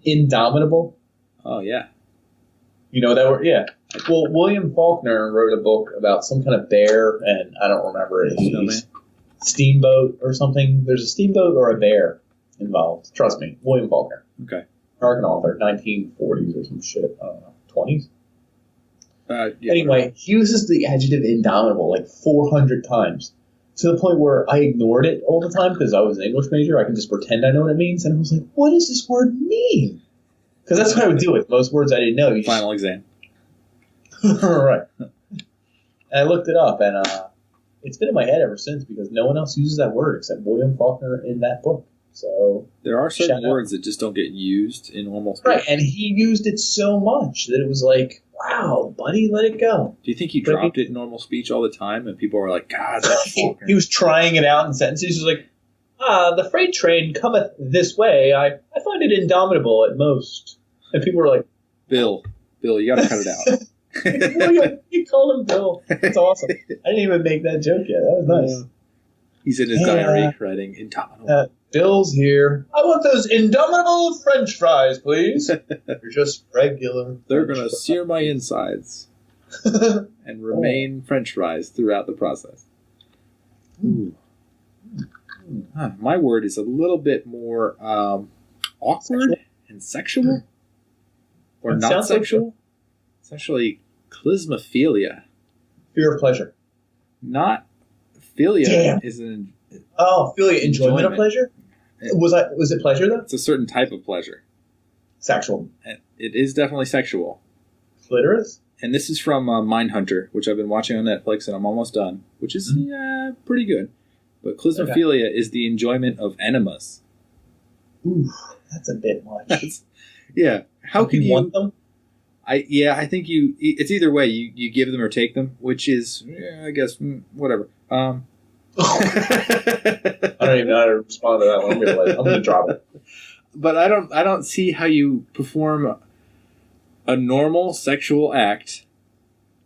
Indomitable. Oh, yeah. You know that word? Yeah. Well, William Faulkner wrote a book about some kind of bear, and I don't remember it. Steamboat or something. There's a steamboat or a bear involved. Trust me. William Faulkner. Okay. American author, 1940s or some shit. I don't know. 20s? Yeah, anyway, he uses the adjective indomitable like 400 times to the point where I ignored it all the time because I was an English major. I could just pretend I know what it means. And I was like, what does this word mean? Because that's what I would do with most words I didn't know. Final exam. Right. And I looked it up, and it's been in my head ever since because no one else uses that word except William Faulkner in that book. So there are certain words that just don't get used in normal speech. Right, and he used it so much that it was like, wow, buddy, let it go. Do you think he dropped it in normal speech all the time, and people were like, God, that's Faulkner. He was trying it out in sentences. He was like, the freight train cometh this way. I find it indomitable at most. And people were like, Bill, you got to cut it out. You called him Bill. That's awesome. I didn't even make that joke yet. That was nice. He's in his diary writing indomitable. Bill's here. I want those indomitable French fries, please. They're just regular. They're going to sear my insides and remain French fries throughout the process. Ooh. My word is a little bit more awkward and sexual. Or It not sexual. like it's actually clismophilia. Fear of pleasure. Not philia. Damn. Is an philia, enjoyment of pleasure? Was it pleasure, though? It's a certain type of pleasure. Sexual. It is definitely sexual. Clitoris? And this is from Mindhunter, which I've been watching on Netflix, and I'm almost done, which is pretty good. But clismophilia is the enjoyment of enemas. Ooh, that's a bit much. Yeah. How can you want them? I think it's either way. You give them or take them, which is, I guess, whatever. I don't even know how to respond to that one. I'm gonna drop it. But I don't see how you perform a normal sexual act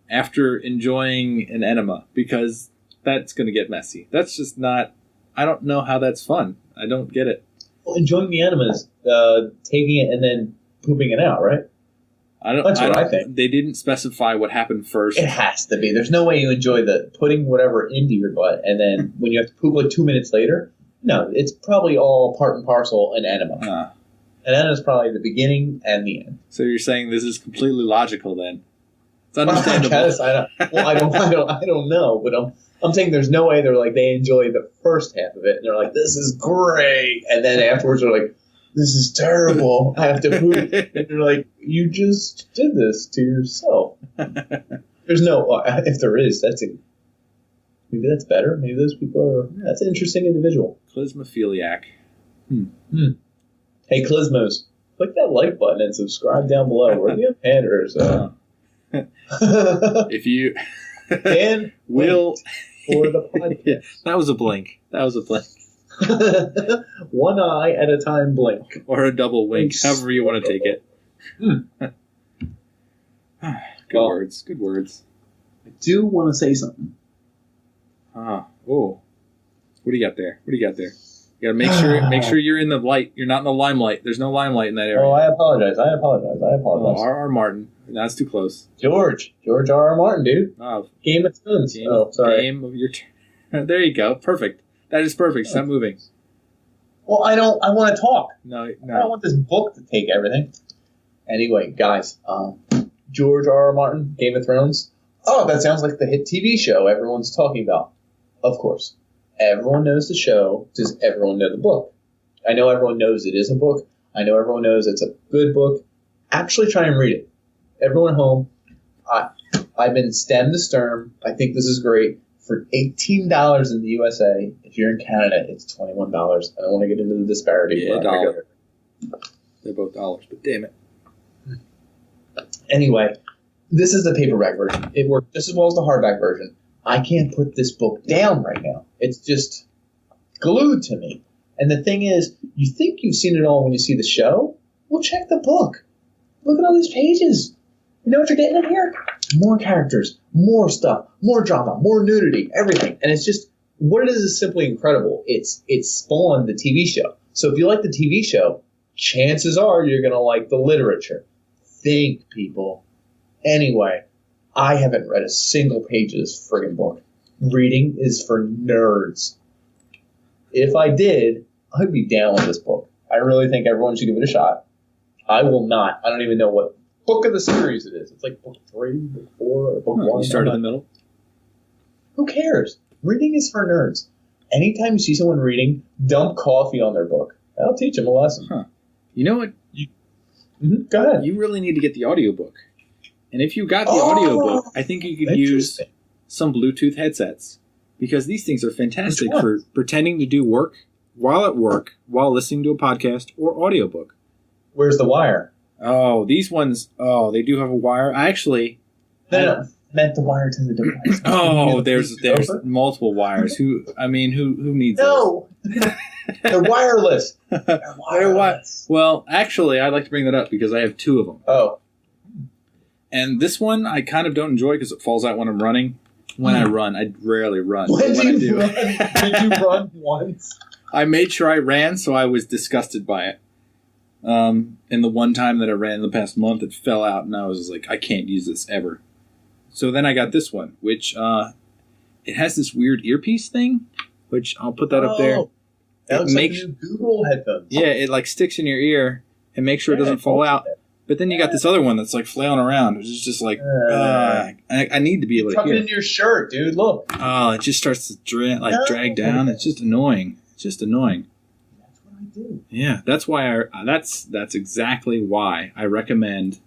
after enjoying an enema, because that's going to get messy. That's just not. I don't know how that's fun. I don't get it. Well, enjoying the enema is taking it and then pooping it out, right? That's what I think. They didn't specify what happened first. It has to be. There's no way you enjoy putting whatever into your butt and then when you have to poop like 2 minutes later. No, it's probably all part and parcel an enema. An enema is probably the beginning and the end. So you're saying this is completely logical then? It's understandable. I don't know, but I'm saying there's no way they enjoy the first half of it and they're like, this is great, and then afterwards they're like, this is terrible. I have to poop. And you're like, you just did this to yourself. There's no, if there is, maybe that's better. Maybe those people are, that's an interesting individual. Clismophiliac. Hey, Clismos, click that like button and subscribe down below. We're the panders. If you can will for the podcast. That was a blink. One eye at a time blink. Or a double wink, however you want to take it. Good words. I do want to say something. Oh. What do you got there? You gotta make sure you're in the light. You're not in the limelight. There's no limelight in that area. Oh, I apologize. R.R. Martin. That's too close. George R.R. Martin, dude. Oh. Game of Thrones. Sorry. Game of your there you go. Perfect. That is perfect. Stop moving. Well, I want to talk. No. I don't want this book to take everything. Anyway, guys, George R.R. Martin, Game of Thrones. Oh, that sounds like the hit TV show everyone's talking about. of course, everyone knows the show. Does everyone know the book? I know everyone knows it is a book. I know everyone knows it's a good book. Actually try and read it. Everyone at home, I've been stem to stern. I think this is great. For $18 in the USA, if you're in Canada, it's $21. I don't want to get into the disparity. Yeah, $1. They're both dollars, but damn it. Anyway, this is the paperback version. It worked just as well as the hardback version. I can't put this book down right now. It's just glued to me. And the thing is, you think you've seen it all when you see the show? Well, check the book. Look at all these pages. You know what you're getting in here? More characters, more stuff, more drama, more nudity, everything. And it's just, what it is simply incredible. It's spawned the TV show. So if you like the TV show, chances are you're going to like the literature. Think, people. Anyway, I haven't read a single page of this friggin' book. Reading is for nerds. If I did, I'd be down with this book. I really think everyone should give it a shot. I will not. I don't even know what book of the series it is. It's like book 3, book 4, or book 1. You start in the middle? Who cares? Reading is for nerds. Anytime you see someone reading, dump coffee on their book. That'll teach them a lesson. Huh. You know what? Go ahead. You really need to get the audiobook. And if you got the audiobook, I think you could use some Bluetooth headsets. Because these things are fantastic for pretending to do work while listening to a podcast or audiobook. Where's the wire? Oh, these ones, they do have a wire. I actually... No, meant the wire to the device. Oh, there's multiple wires. Who needs No! They're wireless. They're wireless. Well, actually, I'd like to bring that up because I have 2 of them. Oh. And this one I kind of don't enjoy because it falls out when I'm running. When I run, I rarely run. When do you run? Did you run once? I made sure I ran, so I was disgusted by it. And the one time that I ran in the past month, it fell out, and I was like, I can't use this ever. So then I got this one, which it has this weird earpiece thing, which I'll put that up there. That looks like new Google headphones. Yeah, it like sticks in your ear and makes sure it doesn't fall out. But then you got this other one that's like flailing around. It's just like, I need to be able to hear. Tuck it in your shirt, dude. Look. Oh, it just starts to drag down. It's just annoying. That's what I do. Yeah, that's why that's exactly why I recommend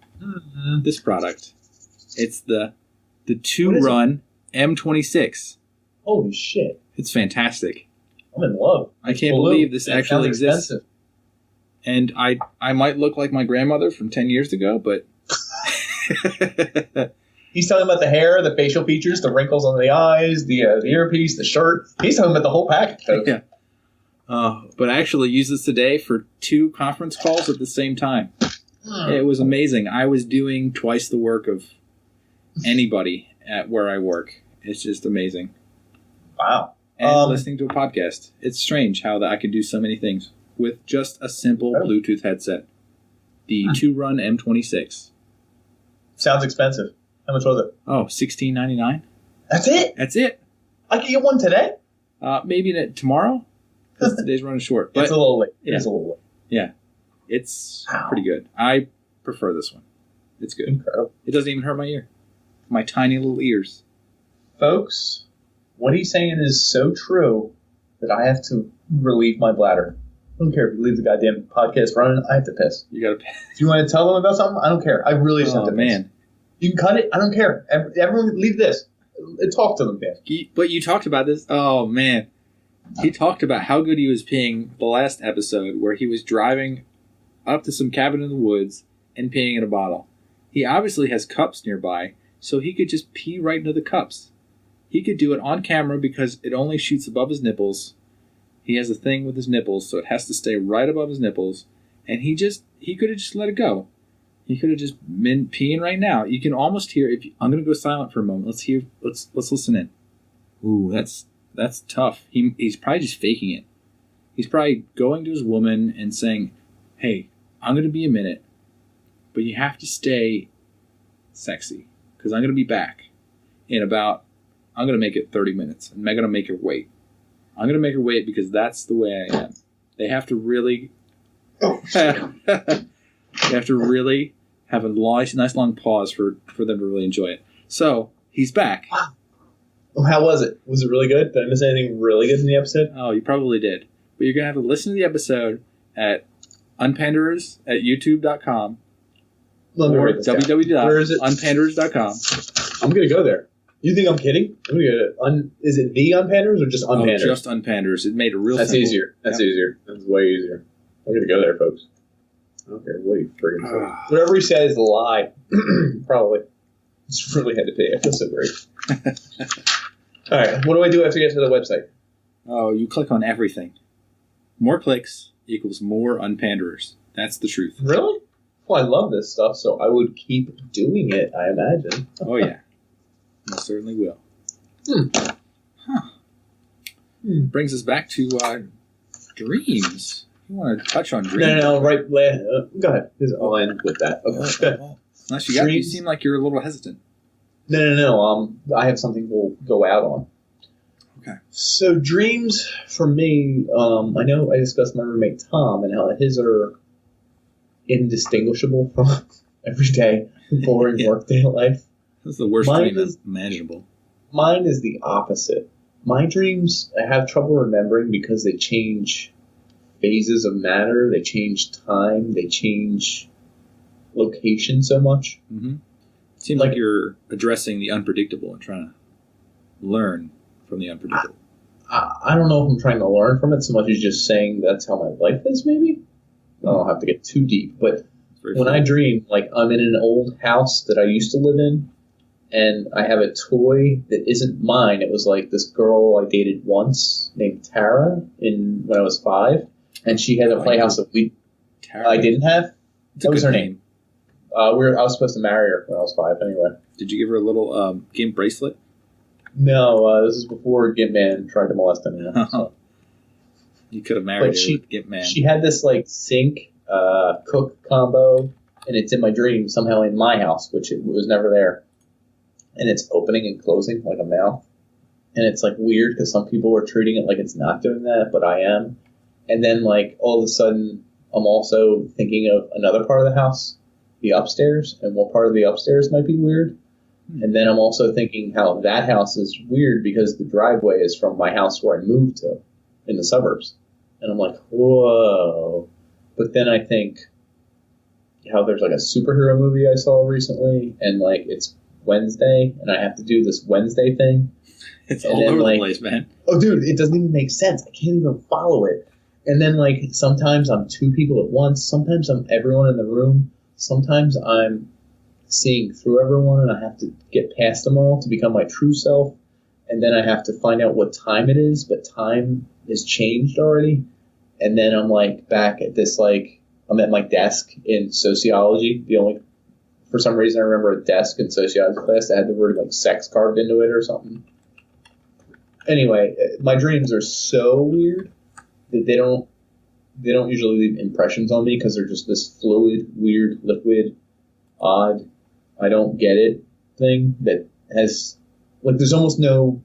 this product. It's the 2-run M26. Holy shit! It's fantastic. I'm in love. I can't believe this actually exists. Expensive. And I might look like my grandmother from 10 years ago, but... He's talking about the hair, the facial features, the wrinkles on the eyes, the earpiece, the shirt. He's talking about the whole package, folks. Yeah. But I actually used this today for 2 conference calls at the same time. It was amazing. I was doing twice the work of anybody at where I work. It's just amazing. Wow. And listening to a podcast. It's strange how I can do so many things with just a simple Bluetooth headset. The 2-run M26. Sounds expensive. How much was it? Oh, $16.99. That's it? That's it. I can get one today? Maybe tomorrow? Because today's running short. But it's a little late. Yeah. It's a little late. Yeah. It's pretty good. I prefer this one. It's good. Incredible. It doesn't even hurt my ear. My tiny little ears. Folks, what he's saying is so true that I have to relieve my bladder. I don't care if you leave the goddamn podcast running. I have to piss. You gotta piss. If you want to tell them about something, I don't care. I really just have to piss. Man. You can cut it. I don't care. Everyone leave this. Talk to them, Dan. But you talked about this. Oh, man. He talked about how good he was peeing the last episode where he was driving up to some cabin in the woods and peeing in a bottle. He obviously has cups nearby, so he could just pee right into the cups. He could do it on camera because it only shoots above his nipples. He has a thing with his nipples, so it has to stay right above his nipples. And he could have just let it go. He could have just been peeing right now. You can almost hear. I'm going to go silent for a moment. Let's listen in. Ooh, that's tough. He's probably just faking it. He's probably going to his woman and saying, "Hey, I'm going to be a minute, but you have to stay sexy because I'm going to be back in about. I'm going to make it 30 minutes. I'm going to make her wait. I'm going to make her wait because that's the way I am. They have to really. You have to really have a nice long pause for them to really enjoy it. So, he's back. Oh, how was it? Was it really good? Did I miss anything really good in the episode? Oh, you probably did. But you're going to have to listen to the episode at unpanderers at youtube.com or www.unpanderers.com. I'm going to go there. You think I'm kidding? I'm gonna is it the Unpanders or just Unpanders? Oh, just Unpanders. It made it real That's simple. easier. That's easier. That's way easier. I'm going to go there, folks. I don't care what he friggin' says. Whatever he says is a lie. Probably. Just really had to pay. I feel so great. All right. What do I do after I get to the website? Oh, you click on everything. More clicks equals more Unpanderers. That's the truth. Really? Well, I love this stuff, so I would keep doing it, I imagine. Oh, yeah. I certainly will. Brings us back to dreams. You want to touch on dreams? No, right. Go ahead. I'll end with that. Okay. Unless you seem like you're a little hesitant. No. I have something we'll go out on. Okay. So dreams for me, I know I discussed my roommate Tom and how his are indistinguishable from everyday boring workday life. That's the worst dream imaginable. Mine is the opposite. My dreams, I have trouble remembering because they change phases of matter, they change time, they change location so much. Mm-hmm. It seems like you're addressing the unpredictable and trying to learn from the unpredictable. I don't know if I'm trying to learn from it so much as just saying that's how my life is, maybe? I don't have to get too deep, but when I dream, like I'm in an old house that I used to live in, and I have a toy that isn't mine. It was like this girl I dated once named Tara when I was 5, and she had a playhouse that I didn't have. What was her name? I was supposed to marry her when I was 5 anyway. Did you give her a little gimp bracelet? No, this is before Gimp Man tried to molest anyone. So. You could have married her with Gimp Man. She had this like sink cook combo, and it's in my dream somehow in my house, which it was never there. And it's opening and closing like a mouth. And it's like weird because some people are treating it like it's not doing that, but I am. And then like all of a sudden I'm also thinking of another part of the house, the upstairs, and what part of the upstairs might be weird. And then I'm also thinking how that house is weird because the driveway is from my house where I moved to in the suburbs. And I'm like, whoa. But then I think how there's like a superhero movie I saw recently, and like it's Wednesday, and I have to do this Wednesday thing. It's all over the place, man. Oh, dude, it doesn't even make sense. I can't even follow it. And then, like, sometimes I'm 2 people at once. Sometimes I'm everyone in the room. Sometimes I'm seeing through everyone, and I have to get past them all to become my true self. And then I have to find out what time it is, but time has changed already. And then I'm, like, back at this, like, I'm at my desk in sociology. For some reason, I remember a desk in sociology class that had the word like sex carved into it or something. Anyway, my dreams are so weird that they don't usually leave impressions on me because they're just this fluid, weird, liquid, odd, I don't get it thing that has, like, there's almost no,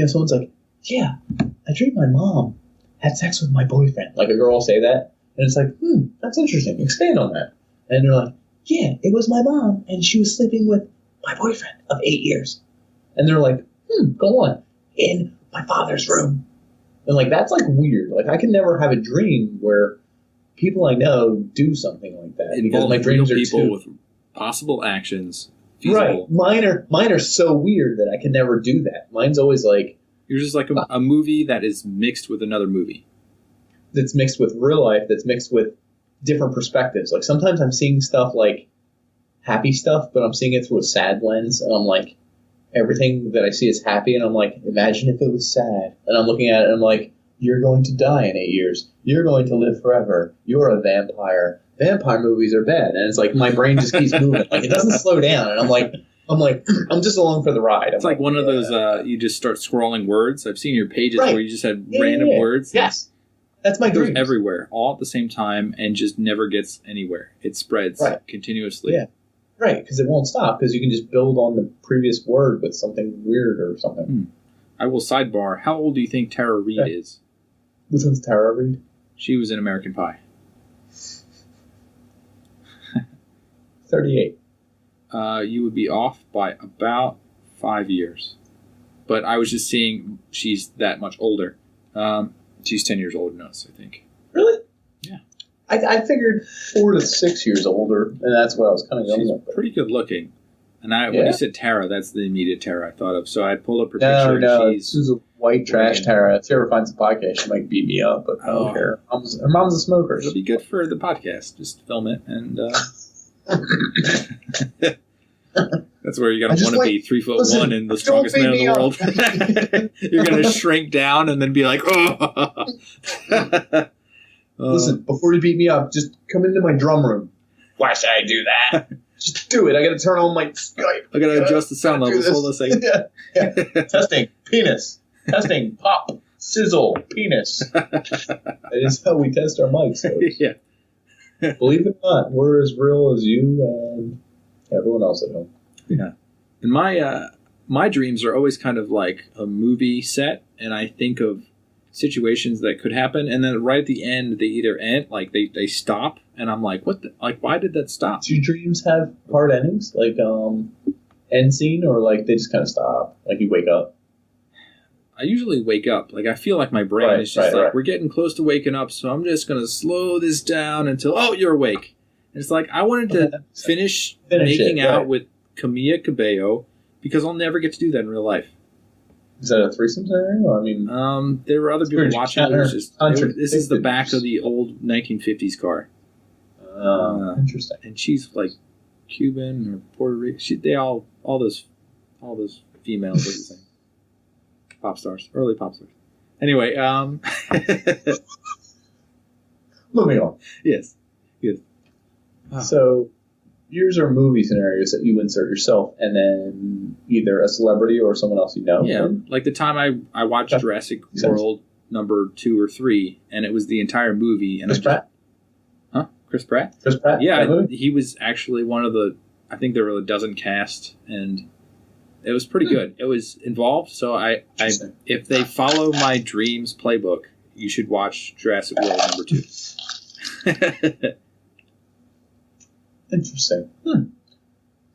someone's like, yeah, I dreamed my mom had sex with my boyfriend. Like a girl will say that, and it's like, that's interesting. Expand on that. And they're like, yeah, it was my mom, and she was sleeping with my boyfriend of 8 years. And they're like, go on, in my father's room. And, like, that's, like, weird. Like, I can never have a dream where people I know do something like that. Because my dreams are people with possible actions, feasible. Right. Mine are so weird that I can never do that. Mine's always, like... You're just like a movie that is mixed with another movie. That's mixed with real life, that's mixed with different perspectives. Like sometimes I'm seeing stuff like happy stuff, but I'm seeing it through a sad lens, and I'm like, everything that I see is happy, and I'm like, imagine if it was sad. And I'm looking at it and I'm like, you're going to die in 8 years. You're going to live forever. You're a vampire. Vampire movies are bad. And it's like my brain just keeps moving. Like it doesn't slow down. And I'm like, I'm just along for the ride. It's like one of those you just start scrolling words. I've seen your pages where you just had random words. Yes. That's my dream. Everywhere, all at the same time, and just never gets anywhere. It spreads continuously. Yeah, right, because it won't stop, because you can just build on the previous word with something weird or something. I will sidebar. How old do you think Tara Reid is? Which one's Tara Reid? She was in American Pie. 38. You would be off by about 5 years. but I was just seeing she's that much older. She's 10 years older than us, I think. Really? Yeah. I figured 4 to 6 years older, and that's what I was kind of going with. She's pretty good looking. And when you said Tara, that's the immediate Tara I thought of. So I pulled up her picture. No, this is a white trash Tara. If she ever finds a podcast, she might beat me up, but I don't care. Her mom's a smoker. It'll be good for the podcast. Just film it, and that's where you're going to want to be 3'1" and the strongest man in the world. You're going to shrink down and then be like, oh. Listen, before you beat me up, just come into my drum room. Why should I do that? Just do it. I got to turn on my Skype. I got to adjust the sound levels. Hold on a second. Yeah. Testing. Penis. Testing. Pop. Sizzle. Penis. That is how we test our mics. Folks. Yeah. Believe it or not, we're as real as you and everyone else at home. Yeah. And my dreams are always kind of like a movie set, and I think of situations that could happen, and then right at the end they either end, like they stop, and I'm like, what the, like, why did that stop? Do your dreams have hard endings, like end scene, or like they just kind of stop, like you wake up? I usually wake up, like I feel like my brain is just we're getting close to waking up, so I'm just gonna slow this down until you're awake. And it's like I wanted to finish making out with Camilla Cabello because I'll never get to do that in real life. Is that a threesome scenario? I mean, there were other people watching. This is the back of the old 1950s car. Interesting. And she's like Cuban or Puerto Rican. All those females are the same. Pop stars, early pop stars. Anyway, moving on. Yes. So, yours are movie scenarios that you insert yourself, and then either a celebrity or someone else you know. Yeah, like the time I watched Jurassic World number 2 or 3, and it was the entire movie. And Chris Pratt? Huh? Chris Pratt? Chris Pratt? Yeah, he was actually one of the, I think there were a dozen cast, and it was pretty good. It was involved, so I if they follow my dreams playbook, you should watch Jurassic World number 2. Interesting.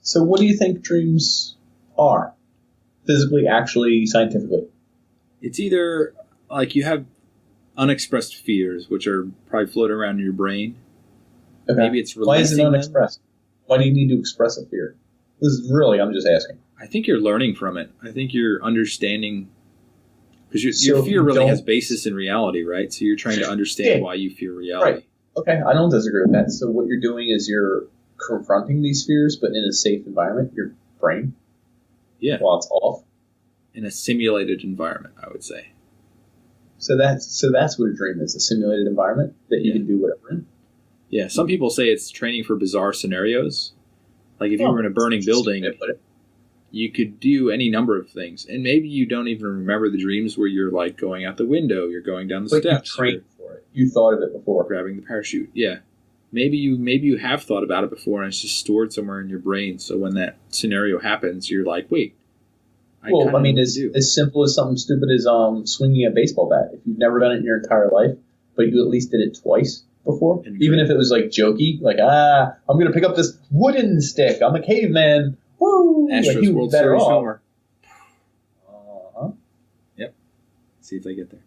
So what do you think dreams are? Physically, actually, scientifically? It's either like you have unexpressed fears, which are probably floating around in your brain. Okay. Maybe it's releasing Why is it unexpressed? Why do you need to express a fear? This is really, I'm just asking. I think you're learning from it. I think you're understanding, because your fear really has basis in reality, right? So you're trying to understand why you fear reality. Right. Okay, I don't disagree with that. So what you're doing is you're confronting these fears, but in a safe environment, your brain, while it's off, in a simulated environment, I would say. So that's what a dream is, a simulated environment that you can do whatever in. Yeah, some people say it's training for bizarre scenarios. Like if you were in a burning building, you could do any number of things, and maybe you don't even remember the dreams where you're like going out the window, you're going down the steps. You trained for it. You thought of it before. Grabbing the parachute. Yeah. Maybe you have thought about it before, and it's just stored somewhere in your brain. So when that scenario happens, you're like, wait. Well, I mean, as simple as something stupid as swinging a baseball bat. If you've never done it in your entire life, but you at least did it twice before, even if it was like jokey, like I'm going to pick up this wooden stick. I'm a caveman. Woo! Astros like World Series homer. Yep. See if they get there.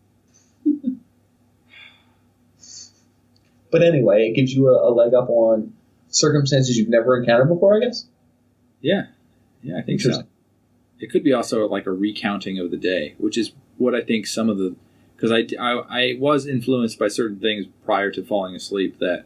But anyway, it gives you a leg up on circumstances you've never encountered before, I guess? Yeah. Yeah, I think so. It could be also like a recounting of the day, which is what I think some of the... Because I was influenced by certain things prior to falling asleep that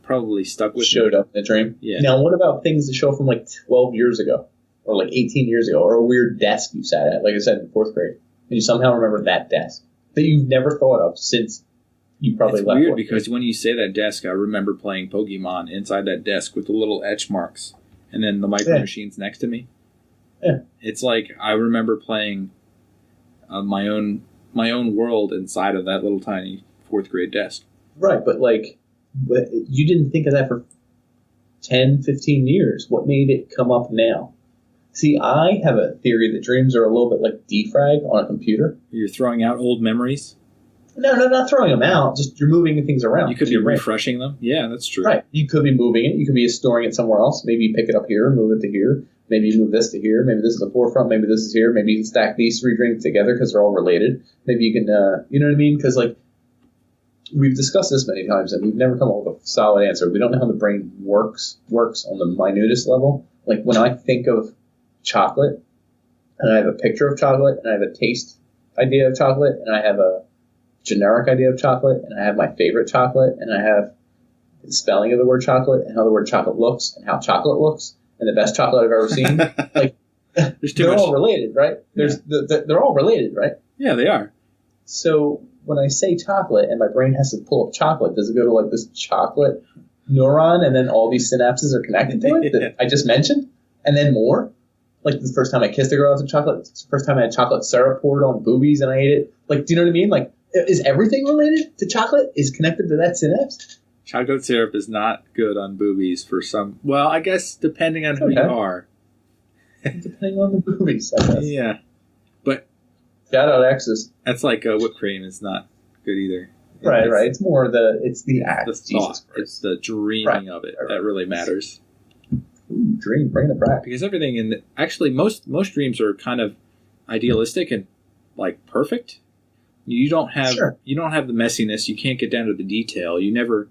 probably stuck with me. Showed up in the dream? Yeah. Now, what about things that show from like 12 years ago? Or like 18 years ago? Or a weird desk you sat at, like I said, in 4th grade. And you somehow remember that desk that you've never thought of since... You probably it's left weird because when you say that desk, I remember playing Pokemon inside that desk with the little etch marks and then the micro machines next to me. Yeah. It's like I remember playing my own world inside of that little tiny 4th grade desk. Right, but you didn't think of that for 10, 15 years. What made it come up now? See, I have a theory that dreams are a little bit like defrag on a computer. You're throwing out old memories? No, not throwing them out. Just you're moving things around. You could be refreshing them. Yeah, that's true. Right. You could be moving it. You could be storing it somewhere else. Maybe you pick it up here and move it to here. Maybe you move this to here. Maybe this is the forefront. Maybe this is here. Maybe you can stack these 3 drinks together because they're all related. Maybe you can, you know what I mean? Because, like, we've discussed this many times, and we've never come up with a solid answer. We don't know how the brain works on the minutest level. Like, when I think of chocolate, and I have a picture of chocolate, and I have a taste idea of chocolate, and I have a generic idea of chocolate, and I have my favorite chocolate, and I have the spelling of the word chocolate, and how the word chocolate looks, and how chocolate looks, and the best chocolate I've ever seen. Like, they're all related, right? They're all related, right? Yeah, they are. So when I say chocolate and my brain has to pull up chocolate, does it go to like this chocolate neuron and then all these synapses are connected to it that I just mentioned? And then more? Like the first time I kissed a girl, it was chocolate. The first time I had chocolate syrup poured on boobies and I ate it. Like, do you know what I mean? Like, is everything related to chocolate? Is connected to that synapse? Chocolate syrup is not good on boobies for some. Well, I guess depending on who you are. Depending on the boobies, I guess. Yeah. But shout out exes. That's like whipped cream. It's not good either. Right. It's more the act. The thought. It's the dreaming of it that really matters. Ooh, dream, bring it back. Because everything actually most dreams are kind of idealistic and like perfect. You don't have the messiness. You can't get down to the detail. You're never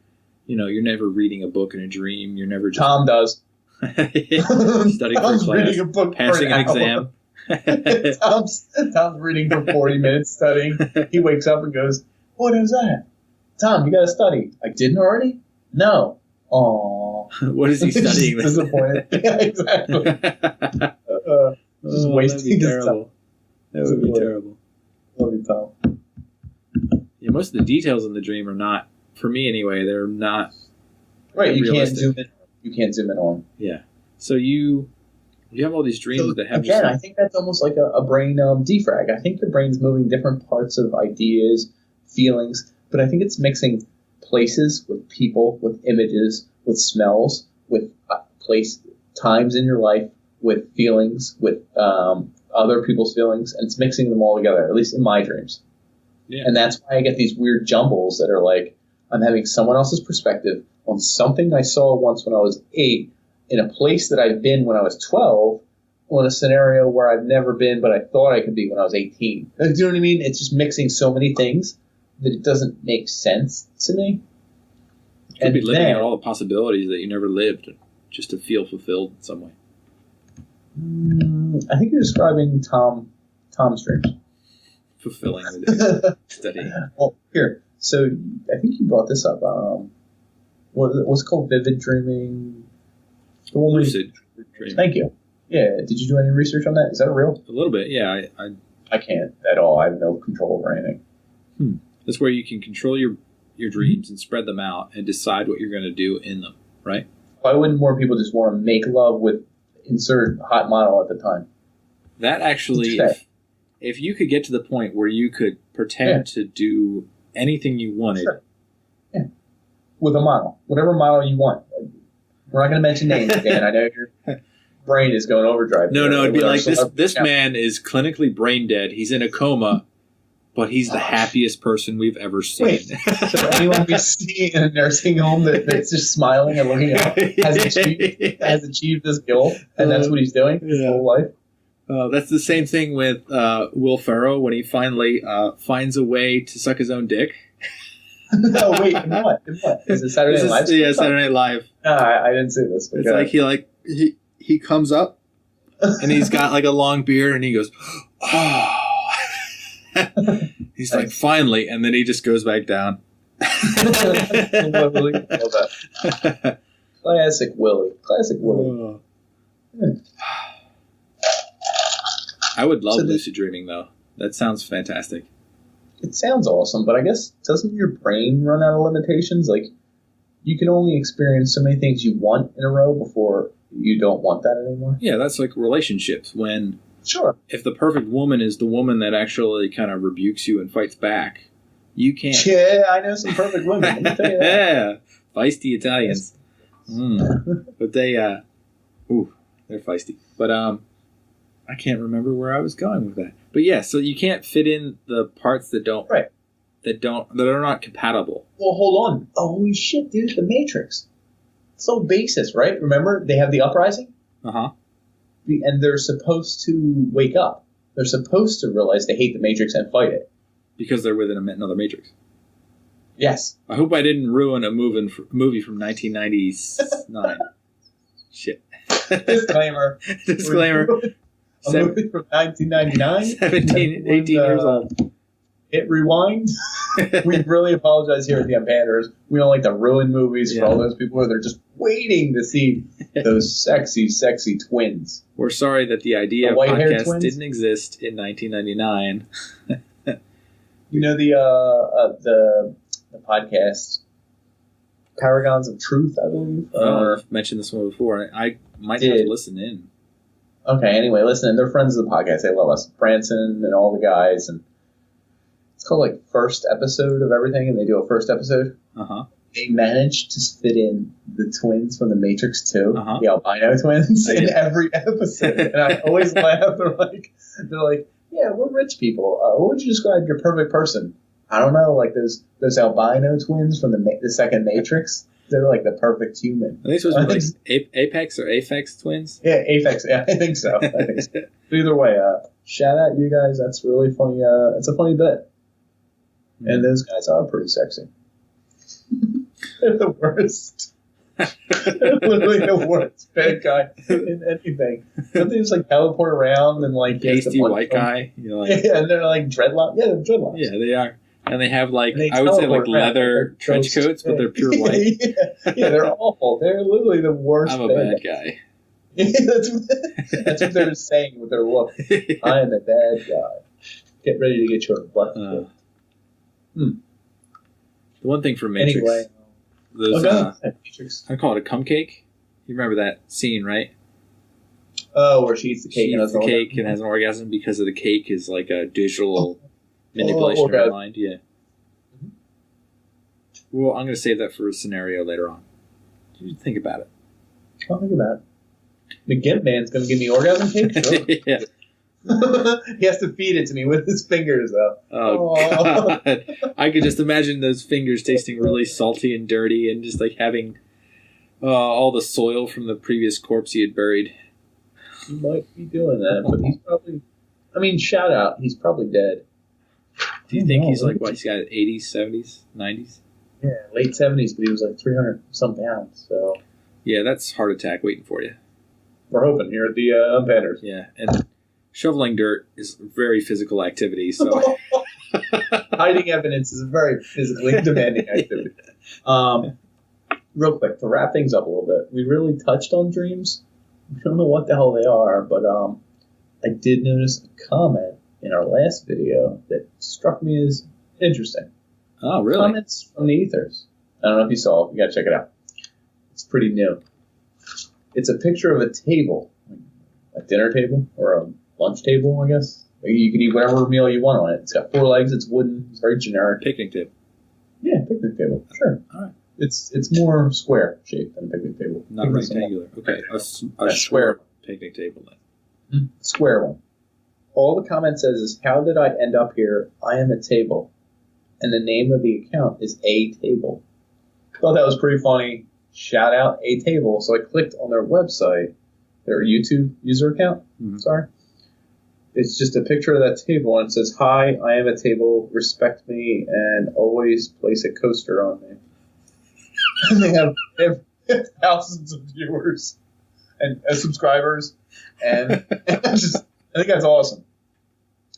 reading a book in a dream. You're never just Tom does. Studying for a class, reading a book passing an exam. Tom's reading for 40 minutes studying. He wakes up and goes, "What is that? Tom, you got to study." I didn't already? No. Aww. What is he studying? Disappointed. Yeah, exactly. Just wasting his time. That would be terrible. Love you, Tom. Yeah, most of the details in the dream are not, for me anyway, they're not right. You realistic. Can't zoom in. You can't zoom in on. Yeah. So you have all these dreams that have. Again, I think that's almost like a brain defrag. I think the brain's moving different parts of ideas, feelings, but I think it's mixing places with people, with images, with smells, with times in your life, with feelings, with other people's feelings, and it's mixing them all together, at least in my dreams. Yeah. And that's why I get these weird jumbles that are like, I'm having someone else's perspective on something I saw once when I was 8, in a place that I've been when I was 12, on a scenario where I've never been, but I thought I could be when I was 18. Do you know what I mean? It's just mixing so many things that it doesn't make sense to me. You could be living out all the possibilities that you never lived, just to feel fulfilled in some way. I think you're describing Tom's dreams. Fulfilling the studying. Well, here. So I think you brought this up. What's it called? Vivid dreaming. Lucid dreaming. Thank you. Yeah. Did you do any research on that? Is that real? A little bit. Yeah. I can't at all. I have no control over anything. That's where you can control your dreams and spread them out and decide what you're going to do in them. Right? Why wouldn't more people just want to make love with insert hot model at the time? That actually, if you could get to the point where you could pretend to do anything you wanted. Sure. Yeah. With a model. Whatever model you want. We're not going to mention names again. I know your brain is going overdrive. No, it'd be like this man is clinically brain dead. He's in a coma, but he's the happiest person we've ever seen. Wait, so anyone we see in a nursing home that's just smiling and looking up has achieved this goal, and that's what he's doing his whole life? That's the same thing with Will Ferrell when he finally finds a way to suck his own dick. No, wait, in what? Is it Saturday Night Live? Yeah, Saturday Night Live. No, I didn't see this. It's like he comes up and he's got like a long beard and he goes, oh. He's like, finally, and then he just goes back down. Classic Willie. Oh. I would love lucid dreaming, though. That sounds fantastic. It sounds awesome, but I guess doesn't your brain run out of limitations? Like, you can only experience so many things you want in a row before you don't want that anymore. Yeah, that's like relationships. When if the perfect woman is the woman that actually kind of rebukes you and fights back, you can't. Yeah, I know some perfect women. Let me tell you that. Yeah, feisty Italians. But they're feisty. But I can't remember where I was going with that. But yeah, so you can't fit in the parts that are not compatible. Well, hold on. Oh, holy shit, dude, The Matrix. So basis, right? Remember, they have the uprising? Uh-huh. And they're supposed to wake up. They're supposed to realize they hate the Matrix and fight it. Because they're within another Matrix. Yes. I hope I didn't ruin a movie from 1999. Shit. Disclaimer. Disclaimer. A movie from 1999. 18 years old. Hit rewind. We really apologize here at the Unpanders. We don't like to ruin movies for all those people where they're just waiting to see those sexy, sexy twins. We're sorry that the idea of podcasts didn't exist in 1999. You know the podcast Paragons of Truth, I believe. I've mentioned this one before. I might have to listen in. Okay, anyway, listen. They're friends of the podcast. They love us. Branson and all the guys. And it's called like First Episode of Everything, and they do a first episode. Uh-huh. They managed to fit in the twins from the Matrix 2, the albino twins, in every episode. And I always laugh. They're like, yeah, we're rich people. What would you describe your perfect person? I don't know, like those albino twins from the second Matrix. They're like the perfect human. Are they supposed to be like Apex or Aphex twins? Yeah, Aphex. Yeah, I think so. Either way, shout out you guys. That's really funny. It's a funny bit. And those guys are pretty sexy. They're the worst. They're literally the worst bad guy in anything. Don't they just like teleport around and like pasty white guy? Yeah, and they're like dreadlocks. Yeah, they're dreadlocks. Yeah, they are. And they have like I would say like leather trench coats, but they're pure white. Yeah, they're awful. They're literally the worst. I'm a bad guy. That's what they're saying with their look. I am a bad guy. Get ready to get your butt kicked. The one thing from Matrix, anyway, Matrix. I call it a cum cake. You remember that scene, right? Oh, where she eats the cake and has an orgasm because of the cake is like a digital manipulation of her mind. Yeah. Mm-hmm. Well, I'm going to save that for a scenario later on. You think about it. I'll think about it. The Gimp Man's going to give me orgasm cake? Sure. Yeah. He has to feed it to me with his fingers, though. Oh, God. I could just imagine those fingers tasting really salty and dirty and just like having all the soil from the previous corpse he had buried. He might be doing that, but he's probably... I mean, shout out, he's probably dead. Do you think he's like, what, he's got 80s, 70s, 90s? Yeah, late 70s, but he was like 300-some pounds, so... Yeah, that's heart attack waiting for you. We're hoping here at the Unpanders. Yeah, and... shoveling dirt is a very physical activity, so... Hiding evidence is a very physically demanding activity. Real quick, to wrap things up a little bit, we really touched on dreams. I don't know what the hell they are, but I did notice a comment in our last video that struck me as interesting. Oh, really? Comments from the ethers. I don't know if you saw it. You gotta check it out. It's pretty new. It's a picture of a table, a dinner table, or a lunch table, I guess. You can eat whatever meal you want on it. It's got 4 legs. It's wooden. It's very generic. Picnic table. Yeah, picnic table. Sure. All right. It's more square shaped than a picnic table. Not rectangular. Okay. A square picnic table then. Square one. All the comment says is, how did I end up here? I am a table. And the name of the account is A Table. Thought that was pretty funny. Shout out A Table. So I clicked on their website, their YouTube user account. Mm-hmm. Sorry. It's just a picture of that table, and it says, "Hi, I am a table. Respect me, and always place a coaster on me." And they have thousands of viewers and subscribers, and I think that's awesome.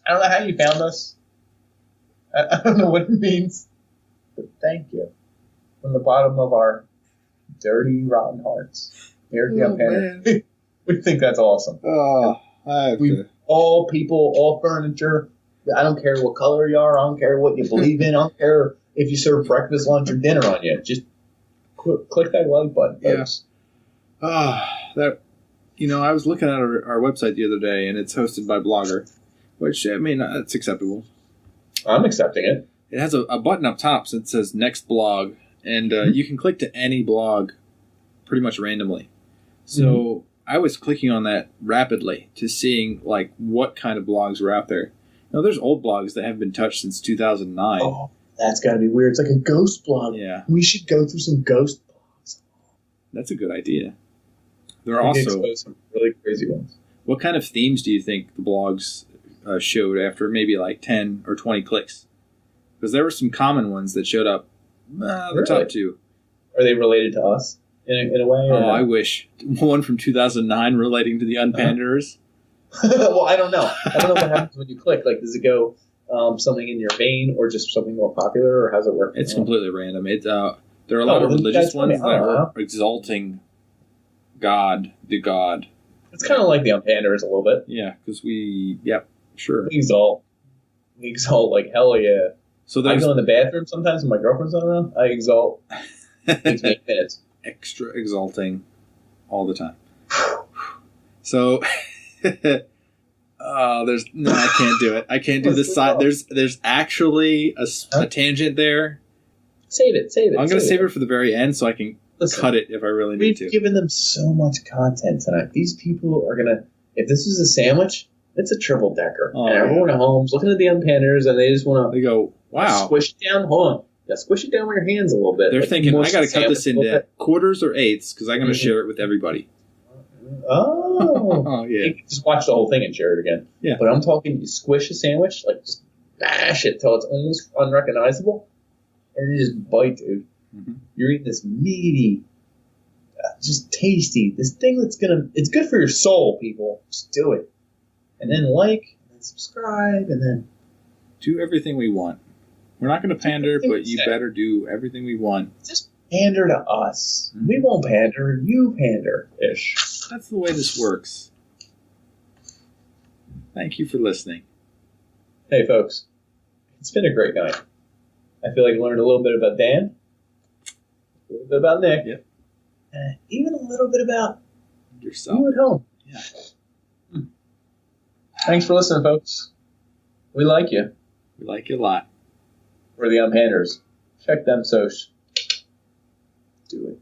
I don't know how you found us. I don't know what it means, but thank you from the bottom of our dirty, rotten hearts. Here at the Unpanders. We think that's awesome. Oh, all people, all furniture. I don't care what color you are. I don't care what you believe in. I don't care if you serve breakfast, lunch, or dinner on you. Just click that like button, folks. Yeah. I was looking at our website the other day, and it's hosted by Blogger, which, I mean, that's acceptable. I'm accepting it. It has a button up top that says Next Blog, and you can click to any blog pretty much randomly. So I was clicking on that rapidly to seeing like what kind of blogs were out there. Now, there's old blogs that haven't been touched since 2009. Oh, that's got to be weird. It's like a ghost blog. Yeah. We should go through some ghost blogs. That's a good idea. There are also some really crazy ones. What kind of themes do you think the blogs showed after maybe like 10 or 20 clicks? Because there were some common ones that showed up. The top two. Are they related to us in a way? Oh, I wish. One from 2009 relating to the unpanderers. Well, I don't know. I don't know what happens when you click. Like, does it go something in your vein or just something more popular, or how's it work? It's completely random. There are a lot of religious ones that are exalting God, the God. It's kind of like the unpanderers a little bit. Yeah, because sure. We exalt like, hell yeah. So I go in the bathroom sometimes when my girlfriend's not around. I exalt. It takes me 8 minutes. Extra exalting all the time. So, I can't do it. I can't do this side. There's actually a tangent there. Save it. I'm going to save it for the very end so I can cut it if I really need to. We've given them so much content tonight. These people are going to, if this was a sandwich, it's a triple decker. And everyone at home's looking at the unpanners and they just want to. They go, wow. Squish it down. Hold on. Yeah, squish it down with your hands a little bit. They're thinking, I got to cut this into quarters or eighths because I'm going to share it with everybody. Oh. Yeah. You can just watch the whole thing and share it again. Yeah. But I'm talking, you squish a sandwich, like just mash it till it's almost unrecognizable, and you just bite, dude. Mm-hmm. You're eating this meaty, just tasty, this thing it's good for your soul, people. Just do it. And then like, and then subscribe, and then do everything we want. We're not going to pander, but you better do everything we want. Just pander to us. Mm-hmm. We won't pander. You pander-ish. That's the way this works. Thank you for listening. Hey, folks. It's been a great night. I feel like I learned a little bit about Dan, a little bit about Nick, yep. Even a little bit about yourself. You at home. Yeah. Thanks for listening, folks. We like you. We like you a lot. We're the Unpanders. Check them, Soch. Do it.